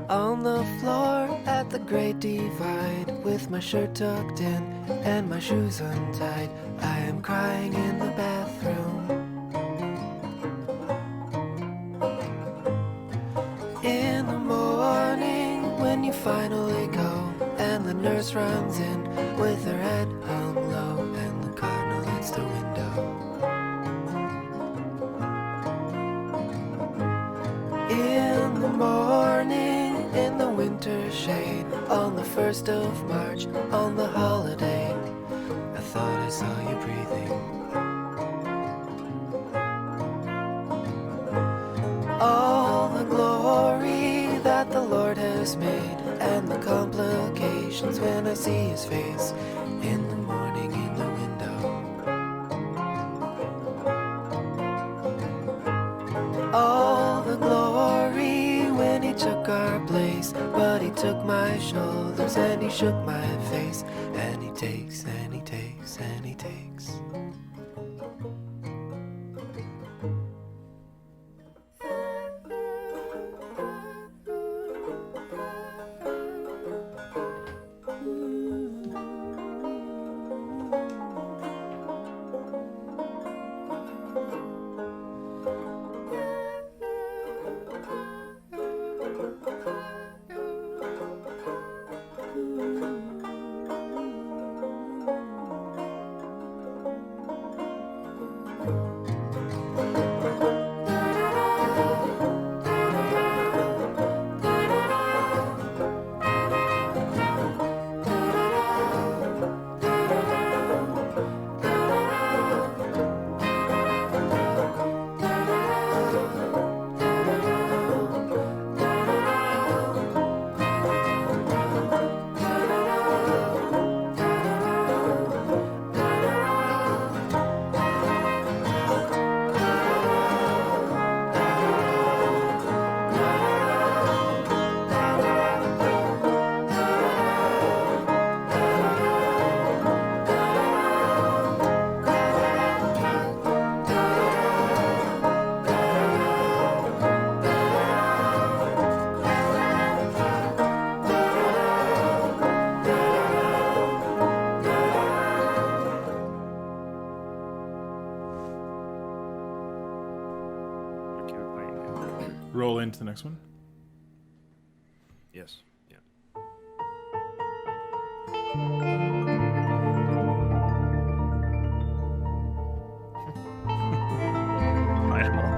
Speaker 3: On the floor at the Great Divide, with my shirt tucked in and my shoes untied, I am crying in the bathroom. In the morning, when you finally go, and the nurse runs in with her head hung low, and the cardinal hits the window. In the morning, in the winter shade, on the 1st of March, on the holiday, I thought I saw you breathing. All the glory that the Lord has made, and the complications when I see his face in the morning in the window. All the glory when he took our place, but he took my shoulders and he shook my face, and he takes and he takes and he takes.
Speaker 1: roll into the next one?
Speaker 2: Yes. Yeah. I don't know.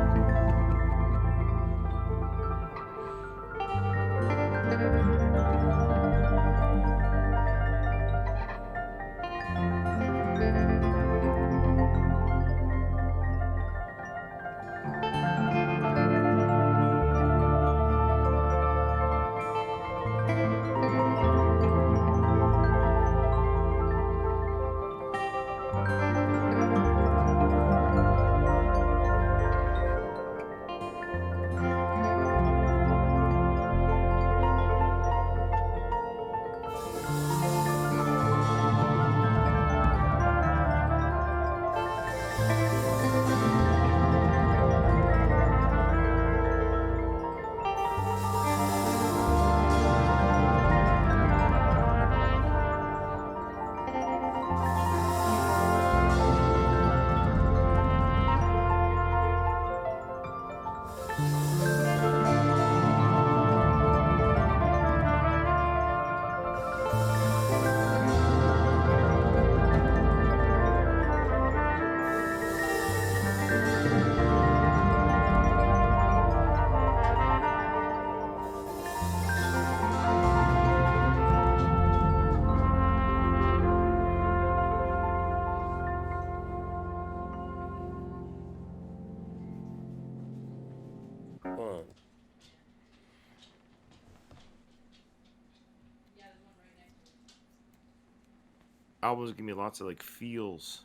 Speaker 2: Albums give me lots of like feels.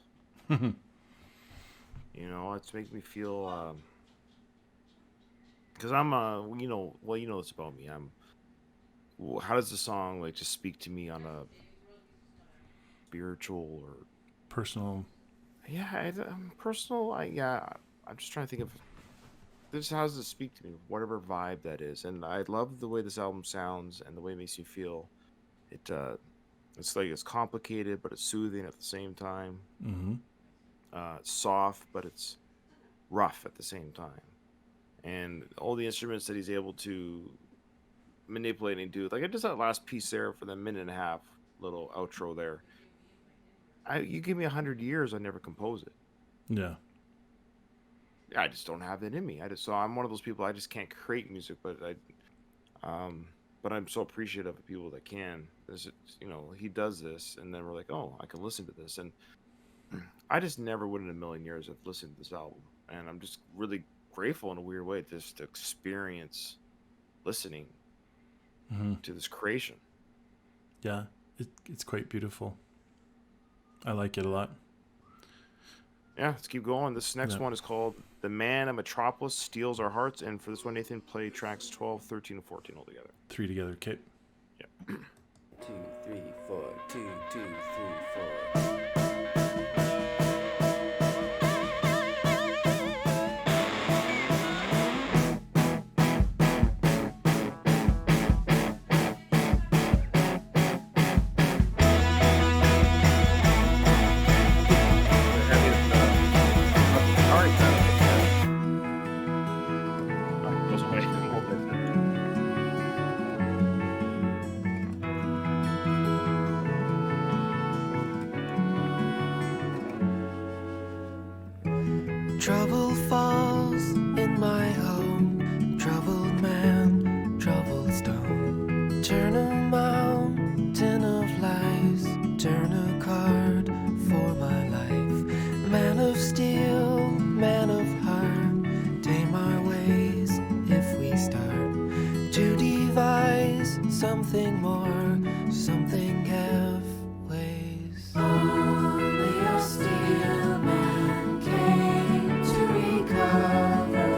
Speaker 2: You know, it's make me feel because I'm you know, well, you know this about me. How does the song like just speak to me on a spiritual or
Speaker 1: Personal.
Speaker 2: yeah, personal? Yeah, I'm just trying to think of this. How does it speak to me? Whatever vibe that is, and I love the way this album sounds and the way it makes me feel. It it's like it's complicated, but it's soothing at the same time.
Speaker 1: Mm-hmm.
Speaker 2: It's soft, but it's rough at the same time. And all the instruments that he's able to manipulate and do, like I just that last piece there for the minute and a half little outro there. You give me 100 years, I never compose it.
Speaker 1: Yeah.
Speaker 2: I just don't have it in me. So I'm one of those people. I just can't create music, but but I'm so appreciative of people that can. You know, he does this, and then we're like, oh, I can listen to this, and I just never would in a million years have listened to this album, and I'm just really grateful in a weird way just to experience listening to this creation.
Speaker 1: Yeah, it's quite beautiful. I like it a lot.
Speaker 2: Yeah, let's keep going. This next one is called The Man of Metropolis Steals Our Hearts, and for this one, Nathan, play tracks 12, 13, and 14 all together.
Speaker 1: 3 together, Kate.
Speaker 2: Yeah.
Speaker 3: 2, 3, 4, 2, 2, 3, 4. Trouble falls in my home, troubled man, troubled stone. Turn a mountain of lies, turn a card for my life. Man of steel, man of heart, tame our ways if we start to devise something more, something half ways. Only a steel man came to recover.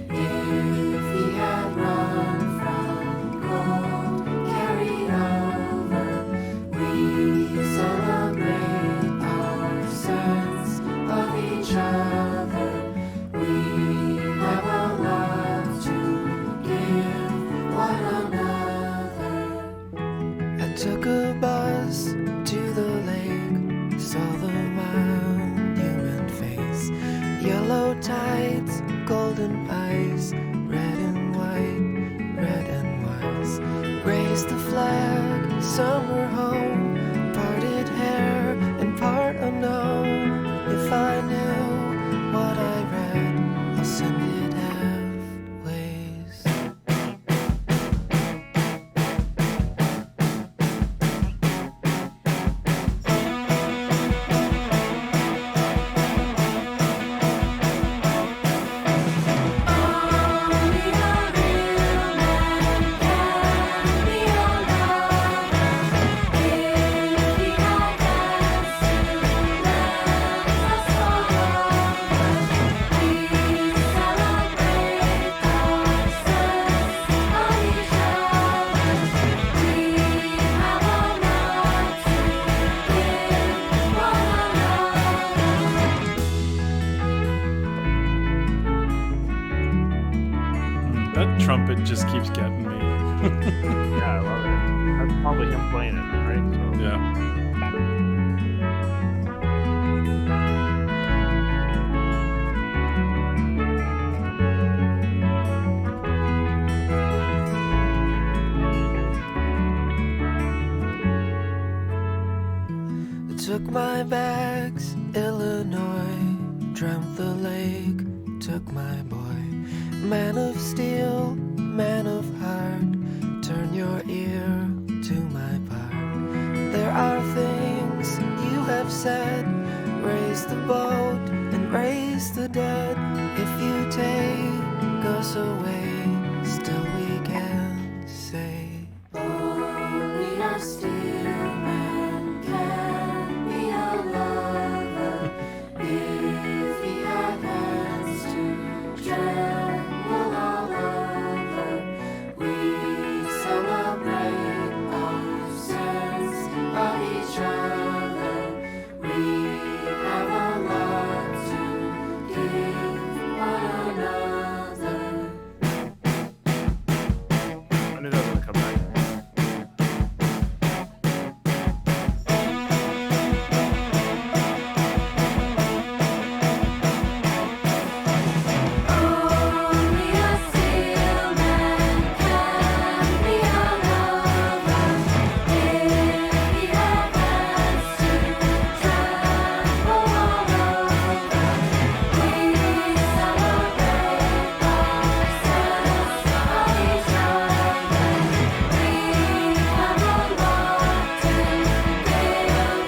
Speaker 3: If he had run from gold carried over, we celebrate our sense of each other. We have a lot to give one another. I took a bus to the lake, saw the monument face, yellow tides, golden eyes, red and white. summer home, parted hair and part unknown. If I knew what I read, I'll send it halfways.
Speaker 1: That trumpet just keeps getting me.
Speaker 2: Yeah, I love it. That's probably him playing it, right? So.
Speaker 1: Yeah.
Speaker 3: I took my bags, Illinois, dreamt the lake, took my boy. Man of steel, man of heart, turn your ear to my part. There are things you have said, raise the boat and raise the dead. If you take us away, still we can say,
Speaker 4: Only a steel man can be a lover if he had hands to tremble all over. We celebrate our sense of each other. We have a lot to give one another.
Speaker 2: I knew that was gonna come back.
Speaker 4: Only a steel man can be a lover if he had hands to tremble all over. We celebrate our sense of each other. We have a lot to give one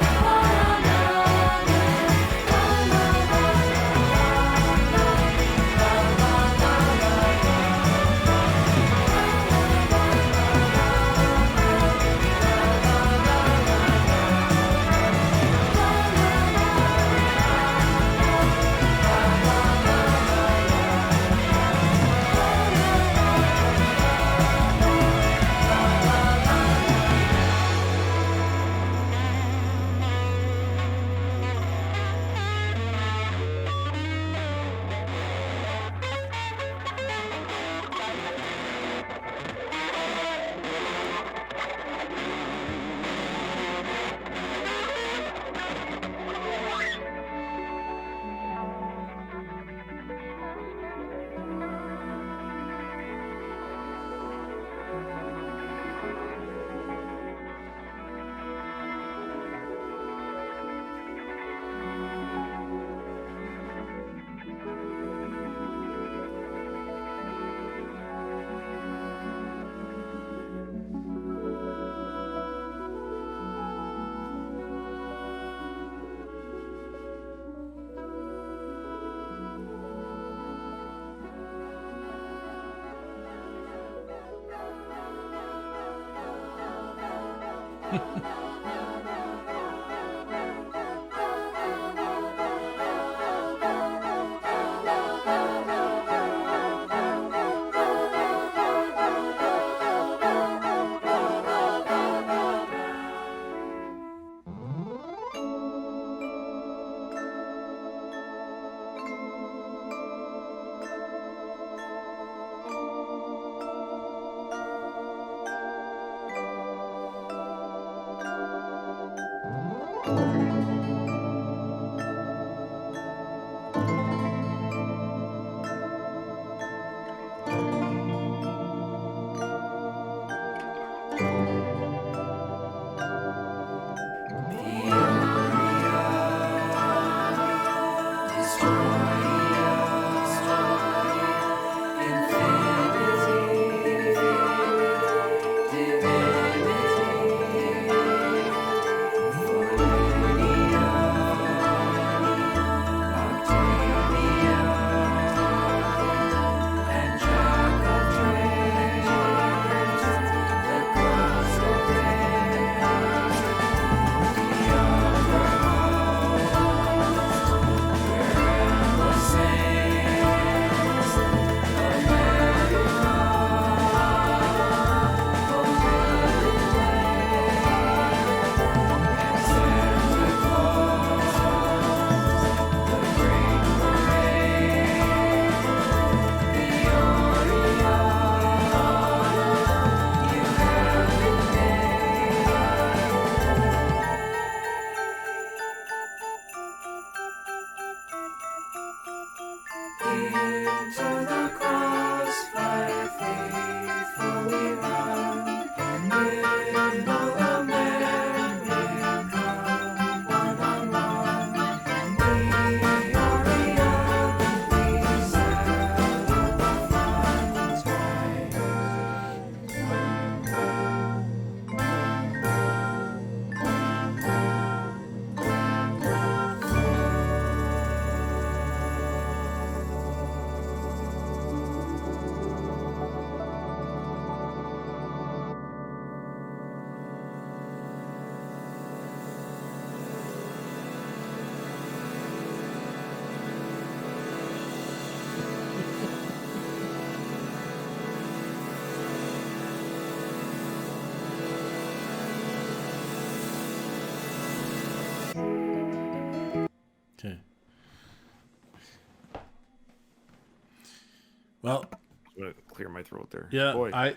Speaker 1: Well,
Speaker 2: I'm gonna clear my throat there.
Speaker 1: yeah,
Speaker 2: Boy.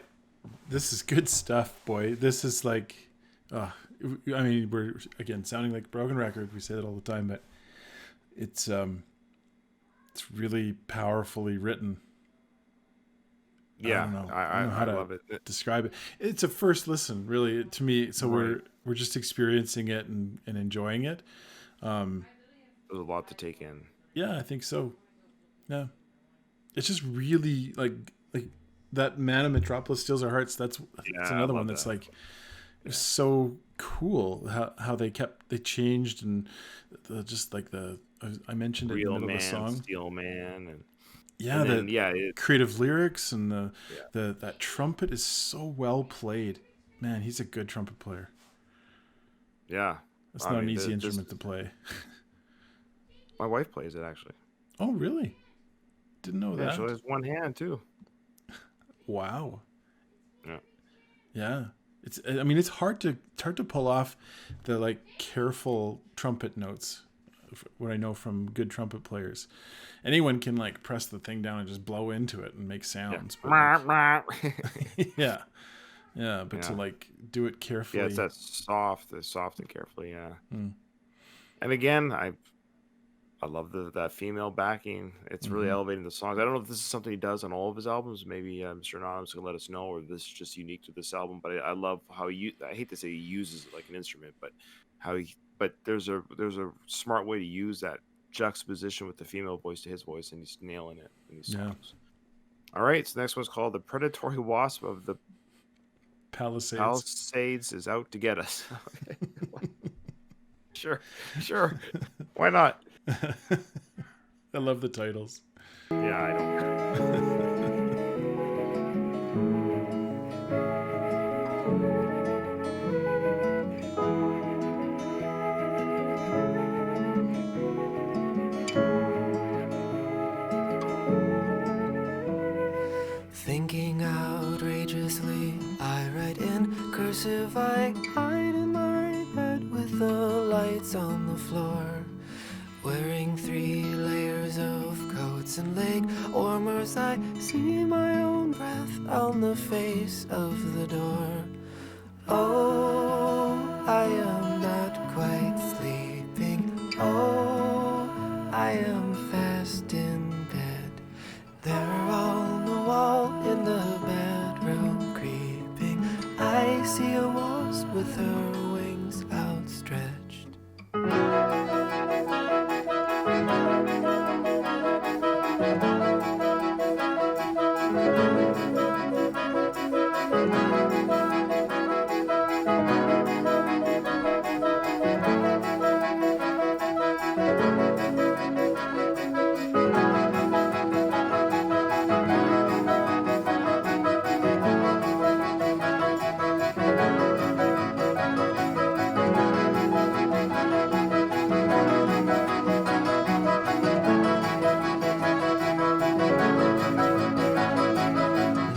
Speaker 1: this is good stuff, boy. This is like, I mean, we're again sounding like a broken record. We say that all the time, but it's really powerfully written.
Speaker 2: Yeah,
Speaker 1: I don't know.
Speaker 2: I
Speaker 1: how to
Speaker 2: love it.
Speaker 1: describe it. It's a first listen, really, to me. So
Speaker 2: Right.
Speaker 1: we're just experiencing it and enjoying it.
Speaker 2: There's a lot to take in.
Speaker 1: Yeah, I think so. Yeah, it's just really like that Man of Metropolis Steals Our Hearts. That's
Speaker 2: Yeah, I
Speaker 1: another
Speaker 2: love
Speaker 1: one that's
Speaker 2: that.
Speaker 1: like it's so cool how they changed and just like I mentioned it in
Speaker 2: Real
Speaker 1: the middle
Speaker 2: Man,
Speaker 1: of the song.
Speaker 2: Steel Man, and
Speaker 1: Yeah,
Speaker 2: and then,
Speaker 1: the
Speaker 2: yeah,
Speaker 1: creative lyrics and
Speaker 2: Yeah.
Speaker 1: that trumpet is so well played. Man, he's a good trumpet player.
Speaker 2: yeah.
Speaker 1: That's
Speaker 2: I
Speaker 1: not an
Speaker 2: mean,
Speaker 1: easy
Speaker 2: this-
Speaker 1: instrument to play.
Speaker 2: My wife plays it actually.
Speaker 1: Oh, really? Didn't know
Speaker 2: Yeah,
Speaker 1: that.
Speaker 2: she has one hand too.
Speaker 1: Wow.
Speaker 2: Yeah.
Speaker 1: Yeah. I mean, it's hard to pull off the like careful trumpet notes. What I know from good trumpet players, anyone can like press the thing down and just blow into it and make sounds. But like, yeah, but to
Speaker 2: Yeah.
Speaker 1: like do it carefully.
Speaker 2: Yeah, it's that soft and carefully. Yeah.
Speaker 1: Mm.
Speaker 2: And again, I love that female backing. It's really
Speaker 1: Mhm.
Speaker 2: elevating the songs. I don't know if this is something he does on all of his albums. Maybe Mr. Anonymous can let us know, or this is just unique to this album. But I love how I hate to say he uses it like an instrument, but there's a smart way to use that juxtaposition with the female voice to his voice, and he's nailing it in these
Speaker 1: Yeah.
Speaker 2: songs. All right, so the next one's called "The Predatory Wasp of the
Speaker 1: Palisades.
Speaker 2: Palisades is out to get us." Sure. Why not?
Speaker 1: I love the titles.
Speaker 2: Yeah, I don't.
Speaker 3: Thinking outrageously, I write in cursive. I hide in my bed with the lights on the floor, wearing 3 layers of coats and leg warmers. I see my own breath on the face of the door. Oh, I am not quite sleeping. Oh, I am fast in bed. They're on the wall in the bedroom creeping. I see a wasp with her wings outstretched.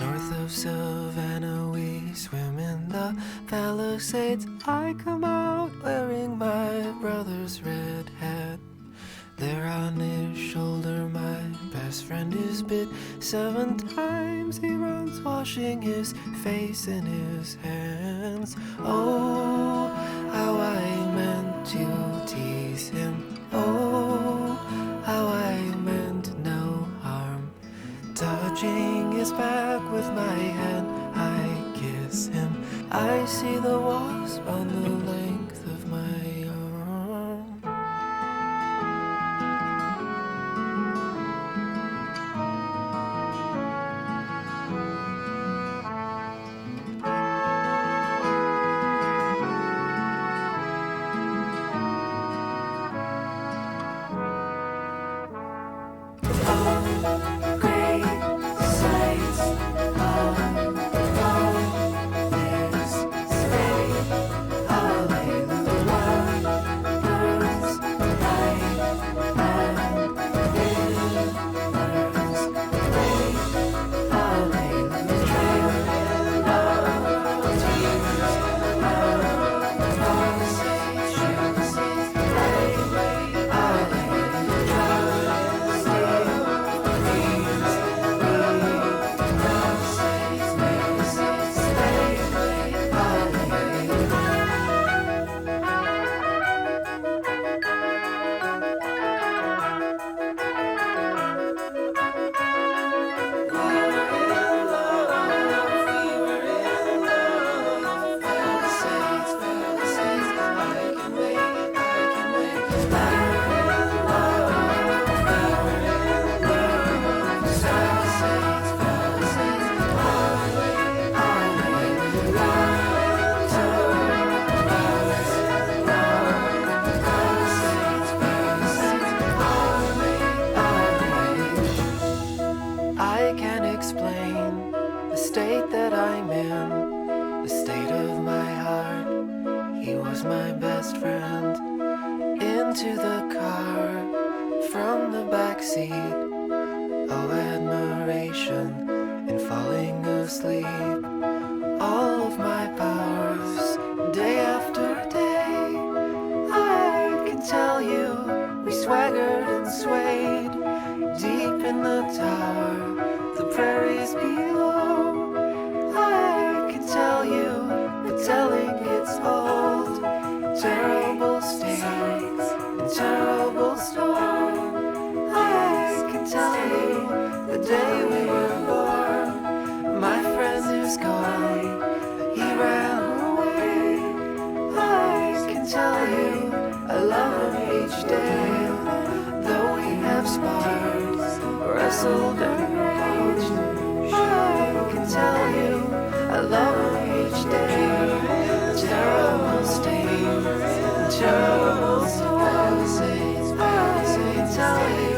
Speaker 3: North of Savannah, we swim in the Palisades. I come out wearing my brother's red hat. There on his shoulder, my best friend is bit 7 times. He runs washing his face in his hands. Oh, how I meant to tease him. Oh, how I meant no harm. Touching his back with my hand, I kiss him. I see the wasp on the length of my arm.
Speaker 4: Great sights of all this space. Hallelujah.
Speaker 3: I can't explain the state that I'm in, the state of my heart. He was my best friend. Into the car from the back seat. Oh, admiration in falling asleep. All of my powers, day after day. I can tell you, we swaggered and swayed deep in the tower, the prairies below. I can tell you, but telling it's old. Terrible state and terrible storm. I can tell you, the day we were born. My friend is gone, he ran away. I can tell you, I love him each day. Though we have sparred, wrestled and raged, I can tell you, I love him each day. Terrible state, terrible storms. I can tell you,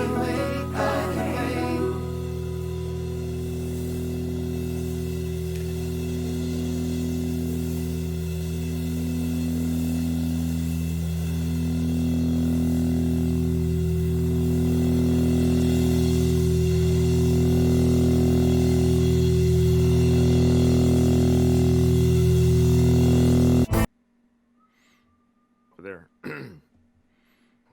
Speaker 2: There.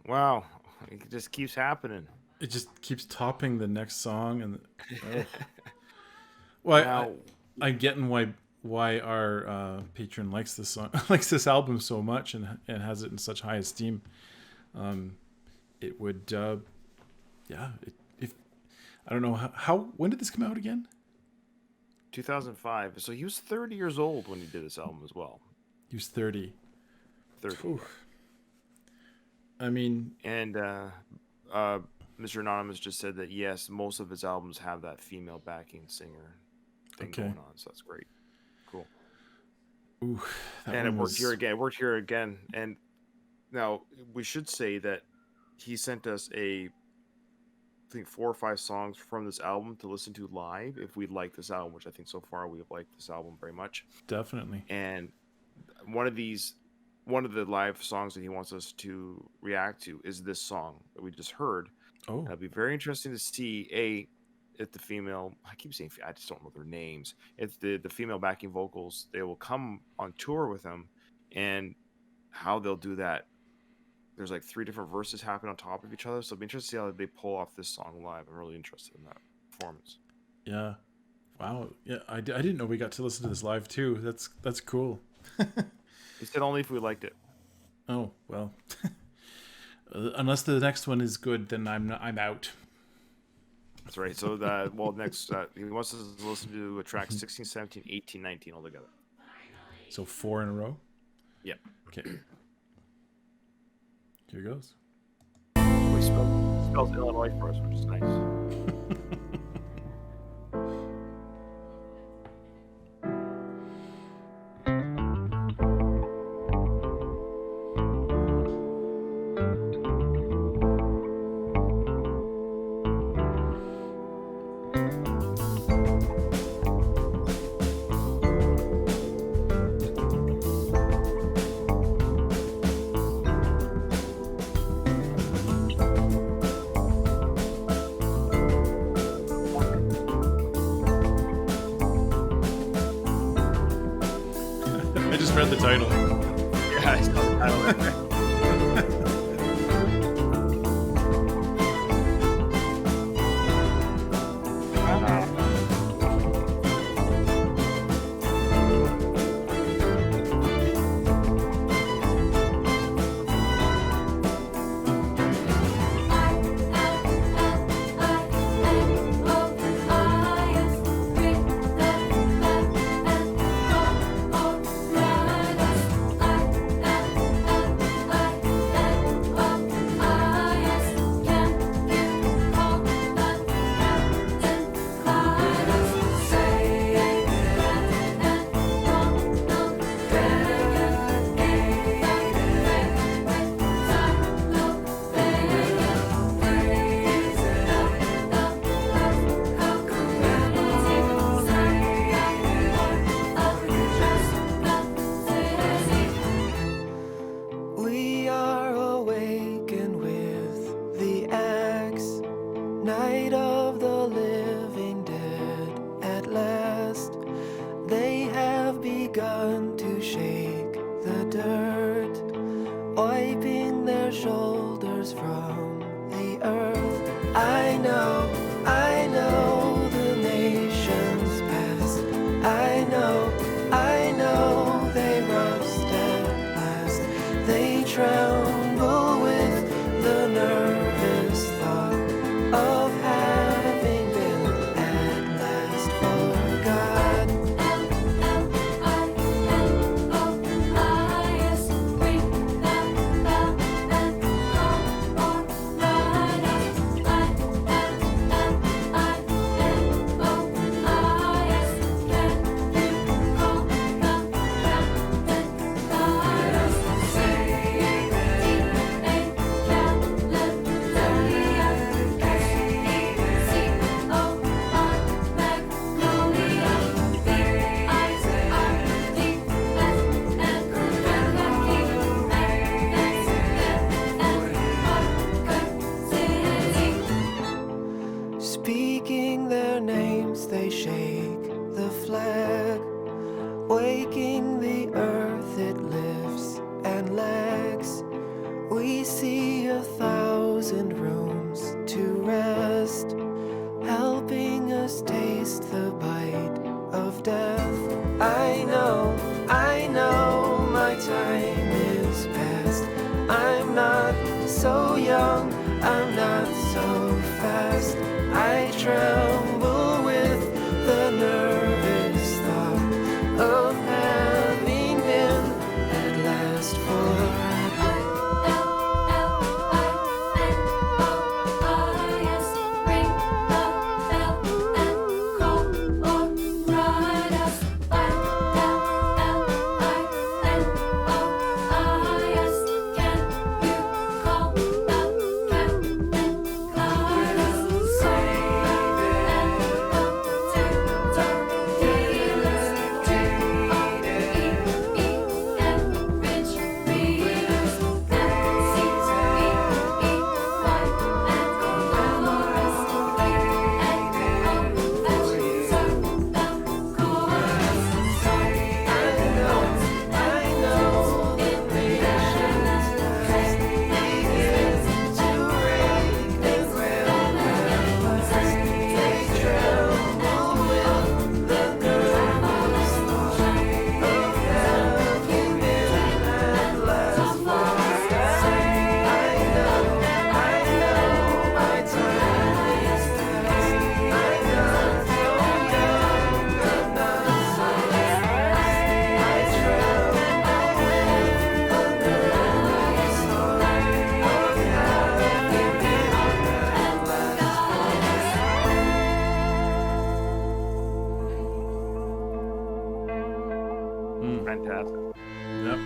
Speaker 2: Wow, it just keeps happening.
Speaker 1: It just keeps topping the next song, and well,
Speaker 2: Now,
Speaker 1: I'm getting why our patron likes this song, likes this album so much, and has it in such high esteem. It would, yeah. If I don't know how when did this come out again?
Speaker 2: 2005. So he was 30 years old when he did this album as well.
Speaker 1: He was 30.
Speaker 2: 30.
Speaker 1: Oof. I mean,
Speaker 2: And Mr. Anonymous just said that yes, most of his albums have that female backing singer thing
Speaker 1: Okay.
Speaker 2: going on. So that's great. Cool.
Speaker 1: ooh, that
Speaker 2: And it
Speaker 1: one
Speaker 2: worked
Speaker 1: was-
Speaker 2: here again. It worked here again. And now we should say that he sent us I think 4 or 5 songs from this album to listen to live if we like this album, which I think so far we have liked this album very much.
Speaker 1: Definitely.
Speaker 2: And one of the live songs that he wants us to react to is this song that we just heard.
Speaker 1: Oh,
Speaker 2: It'll be very interesting to see if the female, I keep saying, I just don't know their names. If the female backing vocals, they will come on tour with him, and how they'll do that. There's like 3 different verses happen on top of each other, so it'll be interesting to see how they pull off this song live. I'm really interested in that performance.
Speaker 1: yeah. Wow. Yeah, I didn't know we got to listen to this live too. That's cool.
Speaker 2: He said only if we liked it.
Speaker 1: Oh well. Unless the next one is good, then I'm out.
Speaker 2: That's right. So next he wants us to listen to a track 16, 17, 18, 19 all together.
Speaker 1: So 4 in a row.
Speaker 2: Yep.
Speaker 1: Okay. Here goes.
Speaker 2: We spells Illinois for us, which is nice.
Speaker 1: I just read the title.
Speaker 2: Yeah, I don't know.
Speaker 3: their names, they shake the flag. Waking the earth, it lifts and lags. We see 1,000 rooms to rest, helping us taste the bite of death. I know my time is past. I'm not so young, I'm not so fast. I tremble with the nervous thought of having been at last forever.
Speaker 2: Fantastic.
Speaker 1: Yep.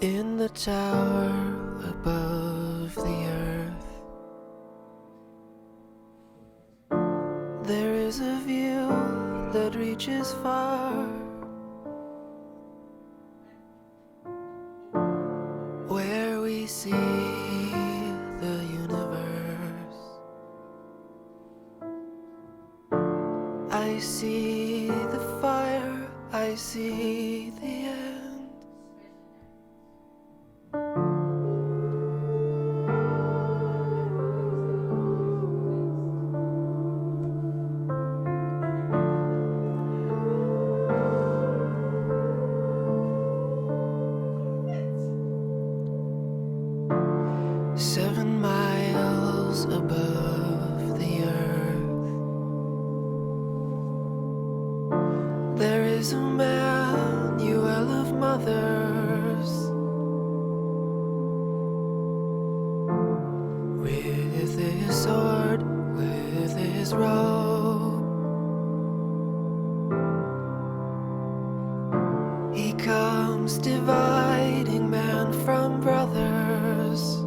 Speaker 3: In the tower above the earth, there is a view that reaches far, where we see the universe. I see the fire, I see the end. Above the earth, there is a manual of mothers with his sword with his robe. He comes dividing man from brothers.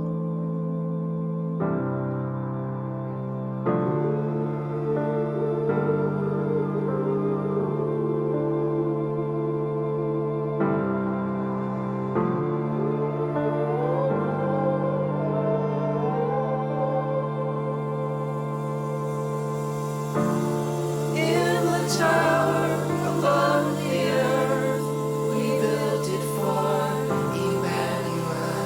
Speaker 3: In the tower above the earth, we built it for Emmanuel.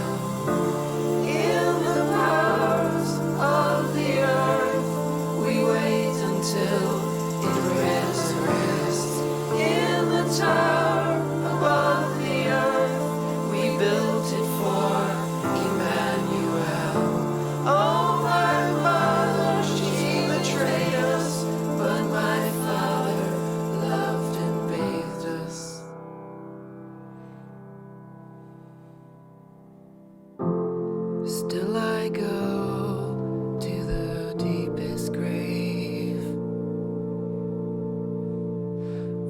Speaker 3: In the powers of the earth, we wait until it rests. In the tower above the earth, we built it for Emmanuel. Oh, my mother, she betrayed us, but my Father loved and bathed us. Still I go to the deepest grave,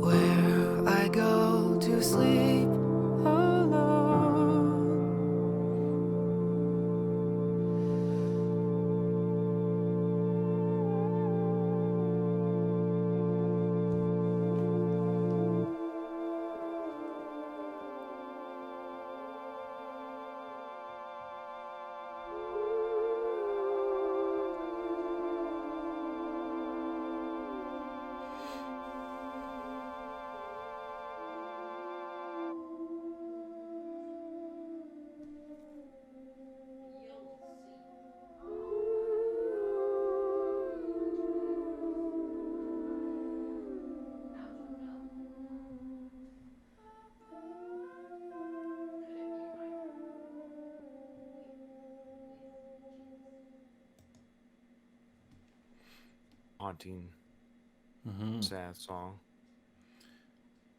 Speaker 3: where I go to sleep alone.
Speaker 2: Haunting, sad song.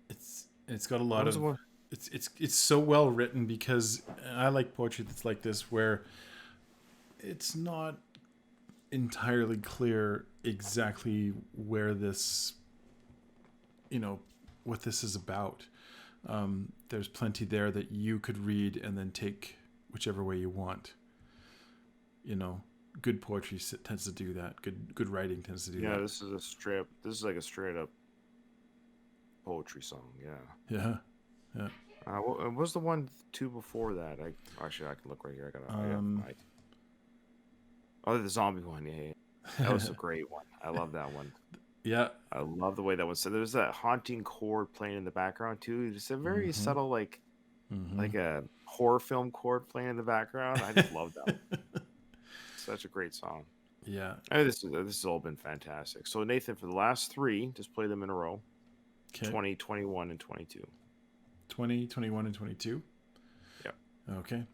Speaker 1: It's got a lot
Speaker 2: What was
Speaker 1: of
Speaker 2: the one?
Speaker 1: it's so well written, because I like poetry that's like this, where it's not entirely clear exactly where this, what this is about. There's plenty there that you could read and then take whichever way you want. Good poetry tends to do that. Good writing tends to do
Speaker 2: Yeah,
Speaker 1: that.
Speaker 2: this is like a straight up poetry song. Yeah.
Speaker 1: Yeah.
Speaker 2: What was the one two before that? Actually, I can look right here. The zombie one. Yeah. That was a great one. I love that one.
Speaker 1: Yeah.
Speaker 2: I love the way that was said. There's that haunting chord playing in the background too. It's a very subtle, like a horror film chord playing in the background. I just love that one. Such a great song.
Speaker 1: Yeah.
Speaker 2: This has all been fantastic. So Nathan, for the last three, just play them in a row.
Speaker 1: Okay.
Speaker 2: 20, 21, and 22.
Speaker 1: 20, 21, and 22.
Speaker 2: Yep.
Speaker 1: Okay.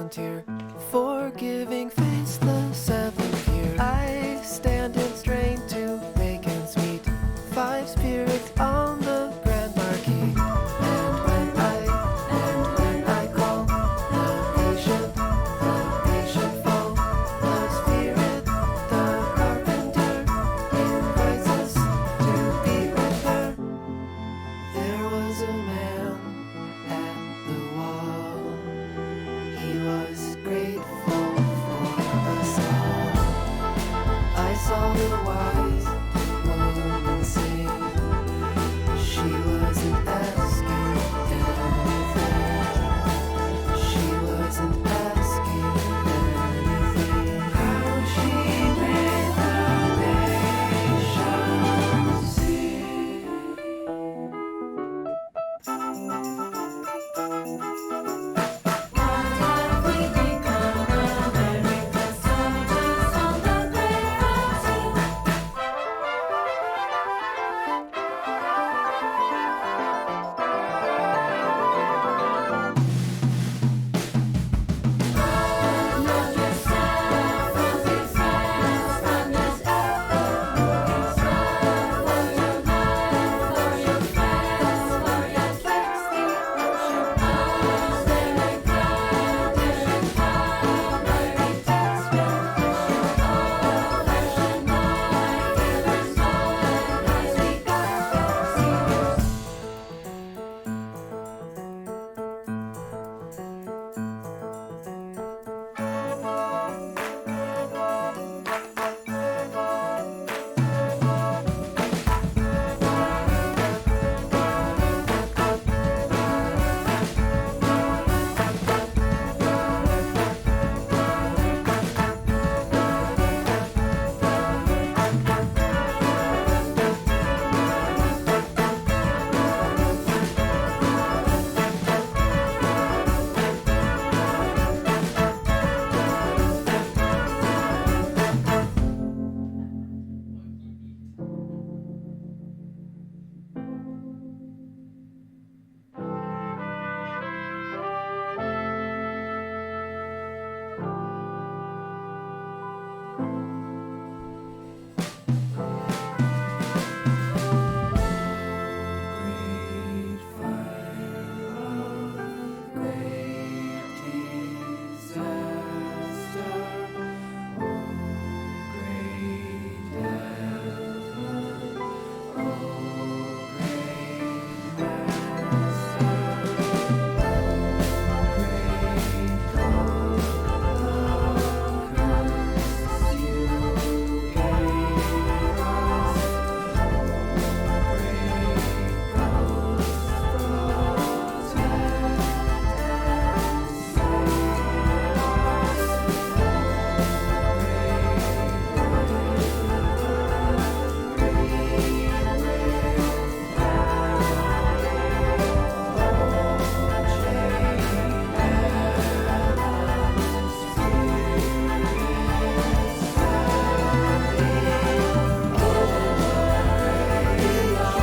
Speaker 3: volunteer for giving face the seventh year. I stand in strain to make ends meet. 5 spirits on the grand marquee. And when I call the patient fall. The spirit, the carpenter, invites us to be with her. There was a man at the wall. He was grateful for us all. I saw the wise woman sing. She wasn't asking anything. She wasn't asking anything. How she made the nation sing.
Speaker 4: What have we become? America's soldiers on the great frontier. Run from yourself, from your friends, from this earth. Strive for your life, for your friends, for your tricks. The ocean arms, very proud, very primary text transmission. All fashion life, givers on as we got serious. Great fire of great disaster. Oh, great heaven. Oh, great master. Great God of curse you gave us.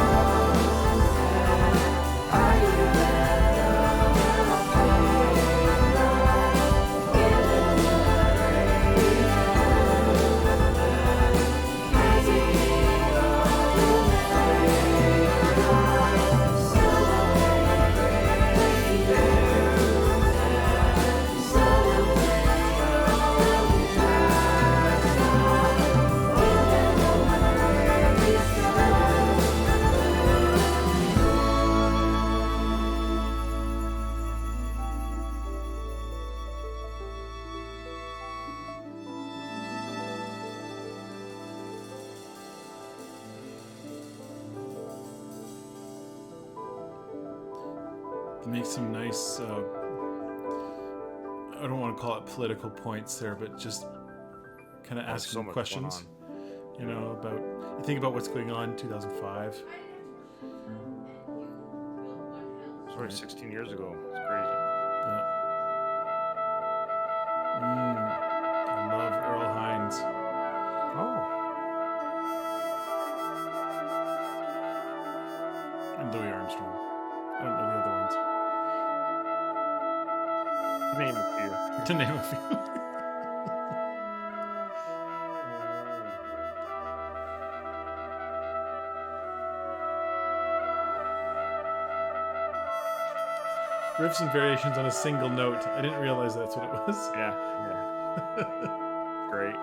Speaker 1: Make some nice, I don't want to call it political points there, but just kind of
Speaker 2: There's
Speaker 1: asking
Speaker 2: so much going
Speaker 1: questions, you know, about, you think about what's going on in 2005.
Speaker 2: It's already 16 years ago. It's crazy.
Speaker 1: I love Earl Hines.
Speaker 2: Oh.
Speaker 1: And Louis Armstrong. I don't know the other ones.
Speaker 2: name a few.
Speaker 1: To name a few. Riffs and variations on a single note. I didn't realize that's what it was.
Speaker 2: Yeah. Great.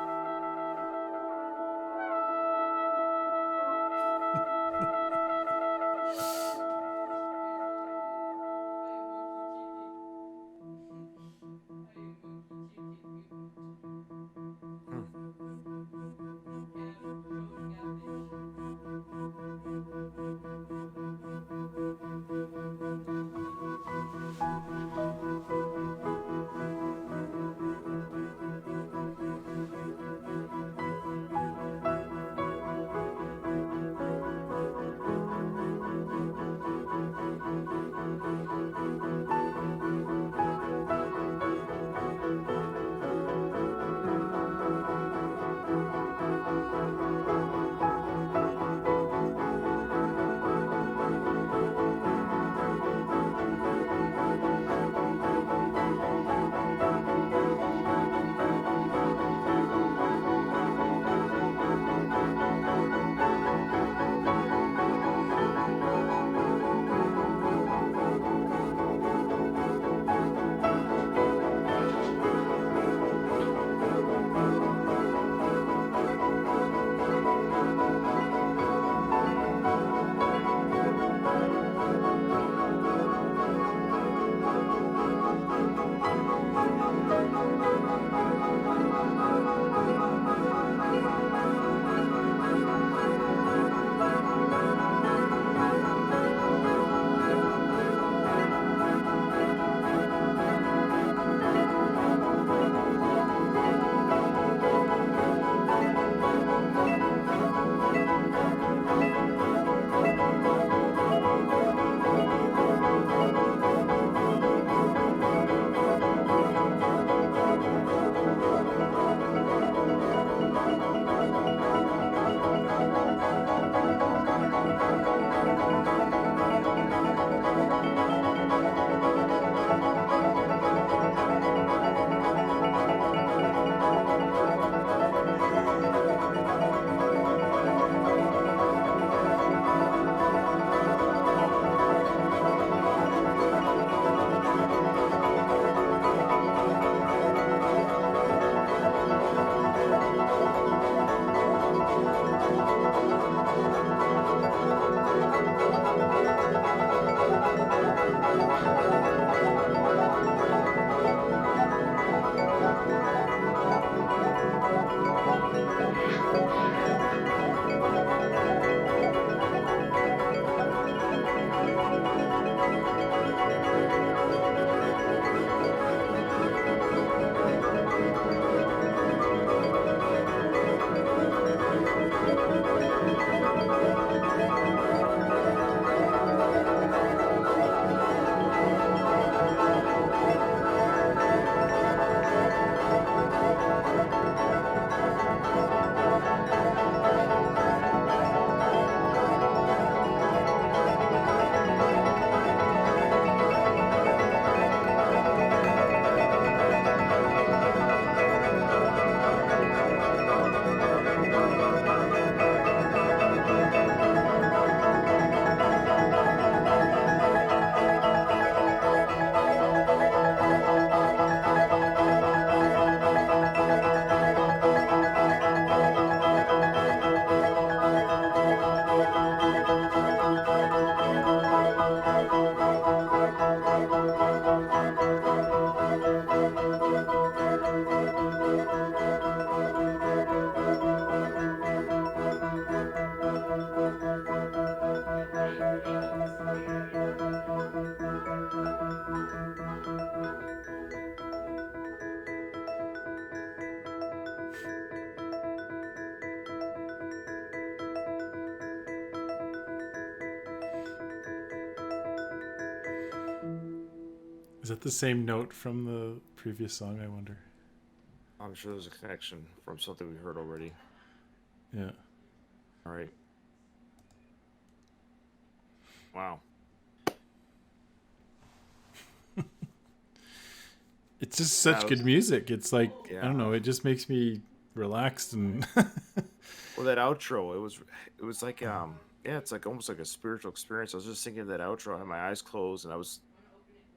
Speaker 1: Is that the same note from the previous song, I wonder?
Speaker 2: I'm sure there's a connection from something we heard already.
Speaker 1: Yeah.
Speaker 2: All right. Wow.
Speaker 1: It's just such good music. It's like I
Speaker 2: Yeah.
Speaker 1: don't know. It just makes me relaxed and
Speaker 2: Well, that outro, it was like yeah, it's like almost like a spiritual experience. I was just thinking of that outro. I had my eyes closed, and I was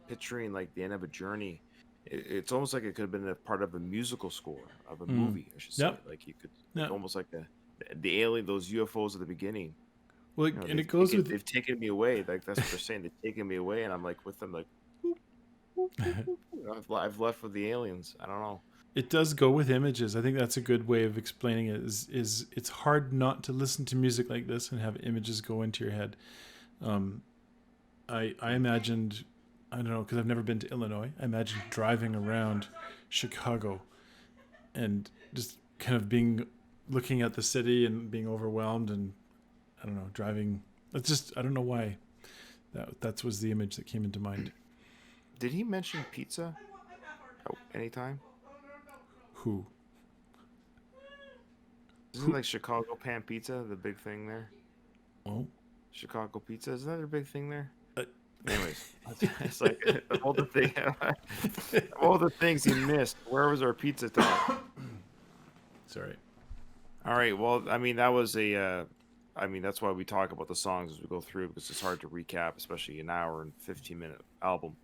Speaker 2: picturing like the end of a journey. It's almost like it could have been a part of a musical score of a movie, I should say.
Speaker 1: Yep.
Speaker 2: Like you could,
Speaker 1: yeah.
Speaker 2: like almost like the alien, those UFOs at the beginning.
Speaker 1: Well,
Speaker 2: You know,
Speaker 1: and it goes with
Speaker 2: they've taken me away. Like that's what they're saying. They've taken me away, and I'm like with them, like I've left with the aliens. I don't know.
Speaker 1: it does go with images. I think that's a good way of explaining it. Is it's hard not to listen to music like this and have images go into your head. I imagined, I don't know, because I've never been to Illinois. I imagined driving around Chicago and just kind of looking at the city and being overwhelmed, and I don't know, driving. It's just, I don't know why that was the image that came into mind.
Speaker 2: Did he mention pizza? Oh, anytime?
Speaker 1: Who?
Speaker 2: Isn't like Chicago pan pizza the big thing there?
Speaker 1: Oh,
Speaker 2: Chicago pizza, isn't that a big thing there?
Speaker 1: Uh,
Speaker 2: Anyways, it's like of all the thing, of all the things he missed. Where was our pizza talk?
Speaker 1: sorry.
Speaker 2: All right, well, I mean that was I mean that's why we talk about the songs as we go through, because it's hard to recap, especially an hour and 15-minute album.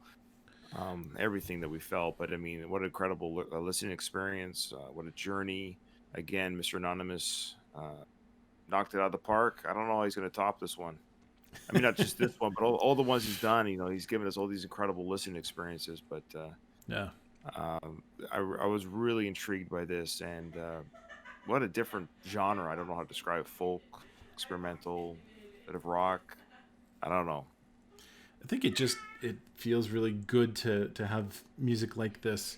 Speaker 2: Everything that we felt, but I mean, what an incredible listening experience! What a journey! Again, Mr. Anonymous knocked it out of the park. I don't know how he's going to top this one. I mean, not just this one, but all the ones he's done. You know, he's given us all these incredible listening experiences. But
Speaker 1: Yeah.
Speaker 2: I was really intrigued by this, and what a different genre. I don't know how to describe it. Folk, experimental, bit of rock. I don't know.
Speaker 1: I think it feels really good to have music like this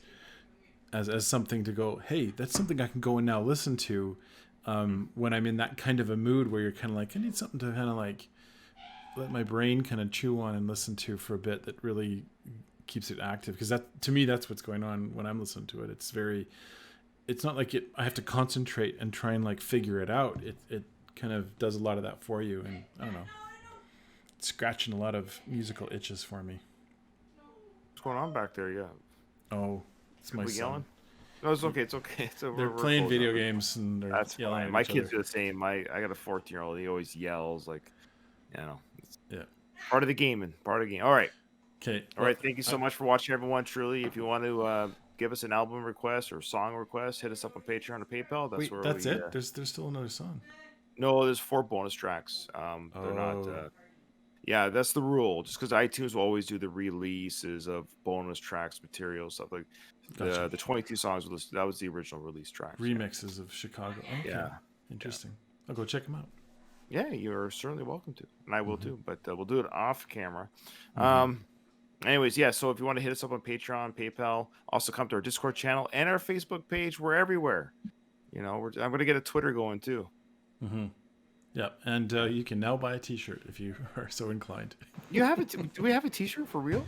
Speaker 1: as something to go, hey, that's something I can go and now listen to when I'm in that kind of a mood where you're kind of like, I need something to kind of like let my brain kind of chew on and listen to for a bit that really keeps it active. Because that, to me, that's what's going on when I'm listening to it. It's not like I have to concentrate and try and like figure it out. It kind of does a lot of that for you. And I don't know, it's scratching a lot of musical itches for me.
Speaker 2: What's going on back there? Yeah.
Speaker 1: Oh, it's my
Speaker 2: We
Speaker 1: son.
Speaker 2: yelling? No, it's okay. It's okay.
Speaker 1: They're playing video games and they're
Speaker 2: That's
Speaker 1: yelling
Speaker 2: fine.
Speaker 1: at
Speaker 2: My
Speaker 1: each
Speaker 2: kids
Speaker 1: other.
Speaker 2: are the same. I got a 14-year-old. He always yells like, you know, it's
Speaker 1: Yeah.
Speaker 2: part of the gaming. Part of the game. All right.
Speaker 1: Okay.
Speaker 2: All right. Thank you so much for watching, everyone. Truly, if you want to give us an album request or song request, hit us up on Patreon or PayPal. That's
Speaker 1: Wait,
Speaker 2: where
Speaker 1: that's
Speaker 2: we,
Speaker 1: it? There's still another song.
Speaker 2: No, there's 4 bonus tracks. They're not.
Speaker 1: Oh.
Speaker 2: Yeah, that's the rule. Just because iTunes will always do the releases of bonus tracks, material stuff like
Speaker 1: Gotcha.
Speaker 2: the 22 songs that was the original release tracks.
Speaker 1: Remixes of Chicago. Okay.
Speaker 2: Yeah.
Speaker 1: Interesting. I'll go check them out.
Speaker 2: Yeah, you're certainly welcome to, and I will too. But we'll do it off camera. Anyways, yeah. So if you want to hit us up on Patreon, PayPal, also come to our Discord channel and our Facebook page. We're everywhere. You know, I'm gonna get a Twitter going too.
Speaker 1: Mm-hmm. Yeah, and you can now buy a T-shirt if you are so inclined.
Speaker 2: You have it? Do we have a T-shirt for real?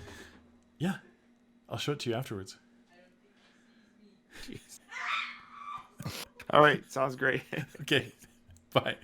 Speaker 1: Yeah, I'll show it to you afterwards.
Speaker 2: Jeez. All right, sounds great.
Speaker 1: Okay, bye.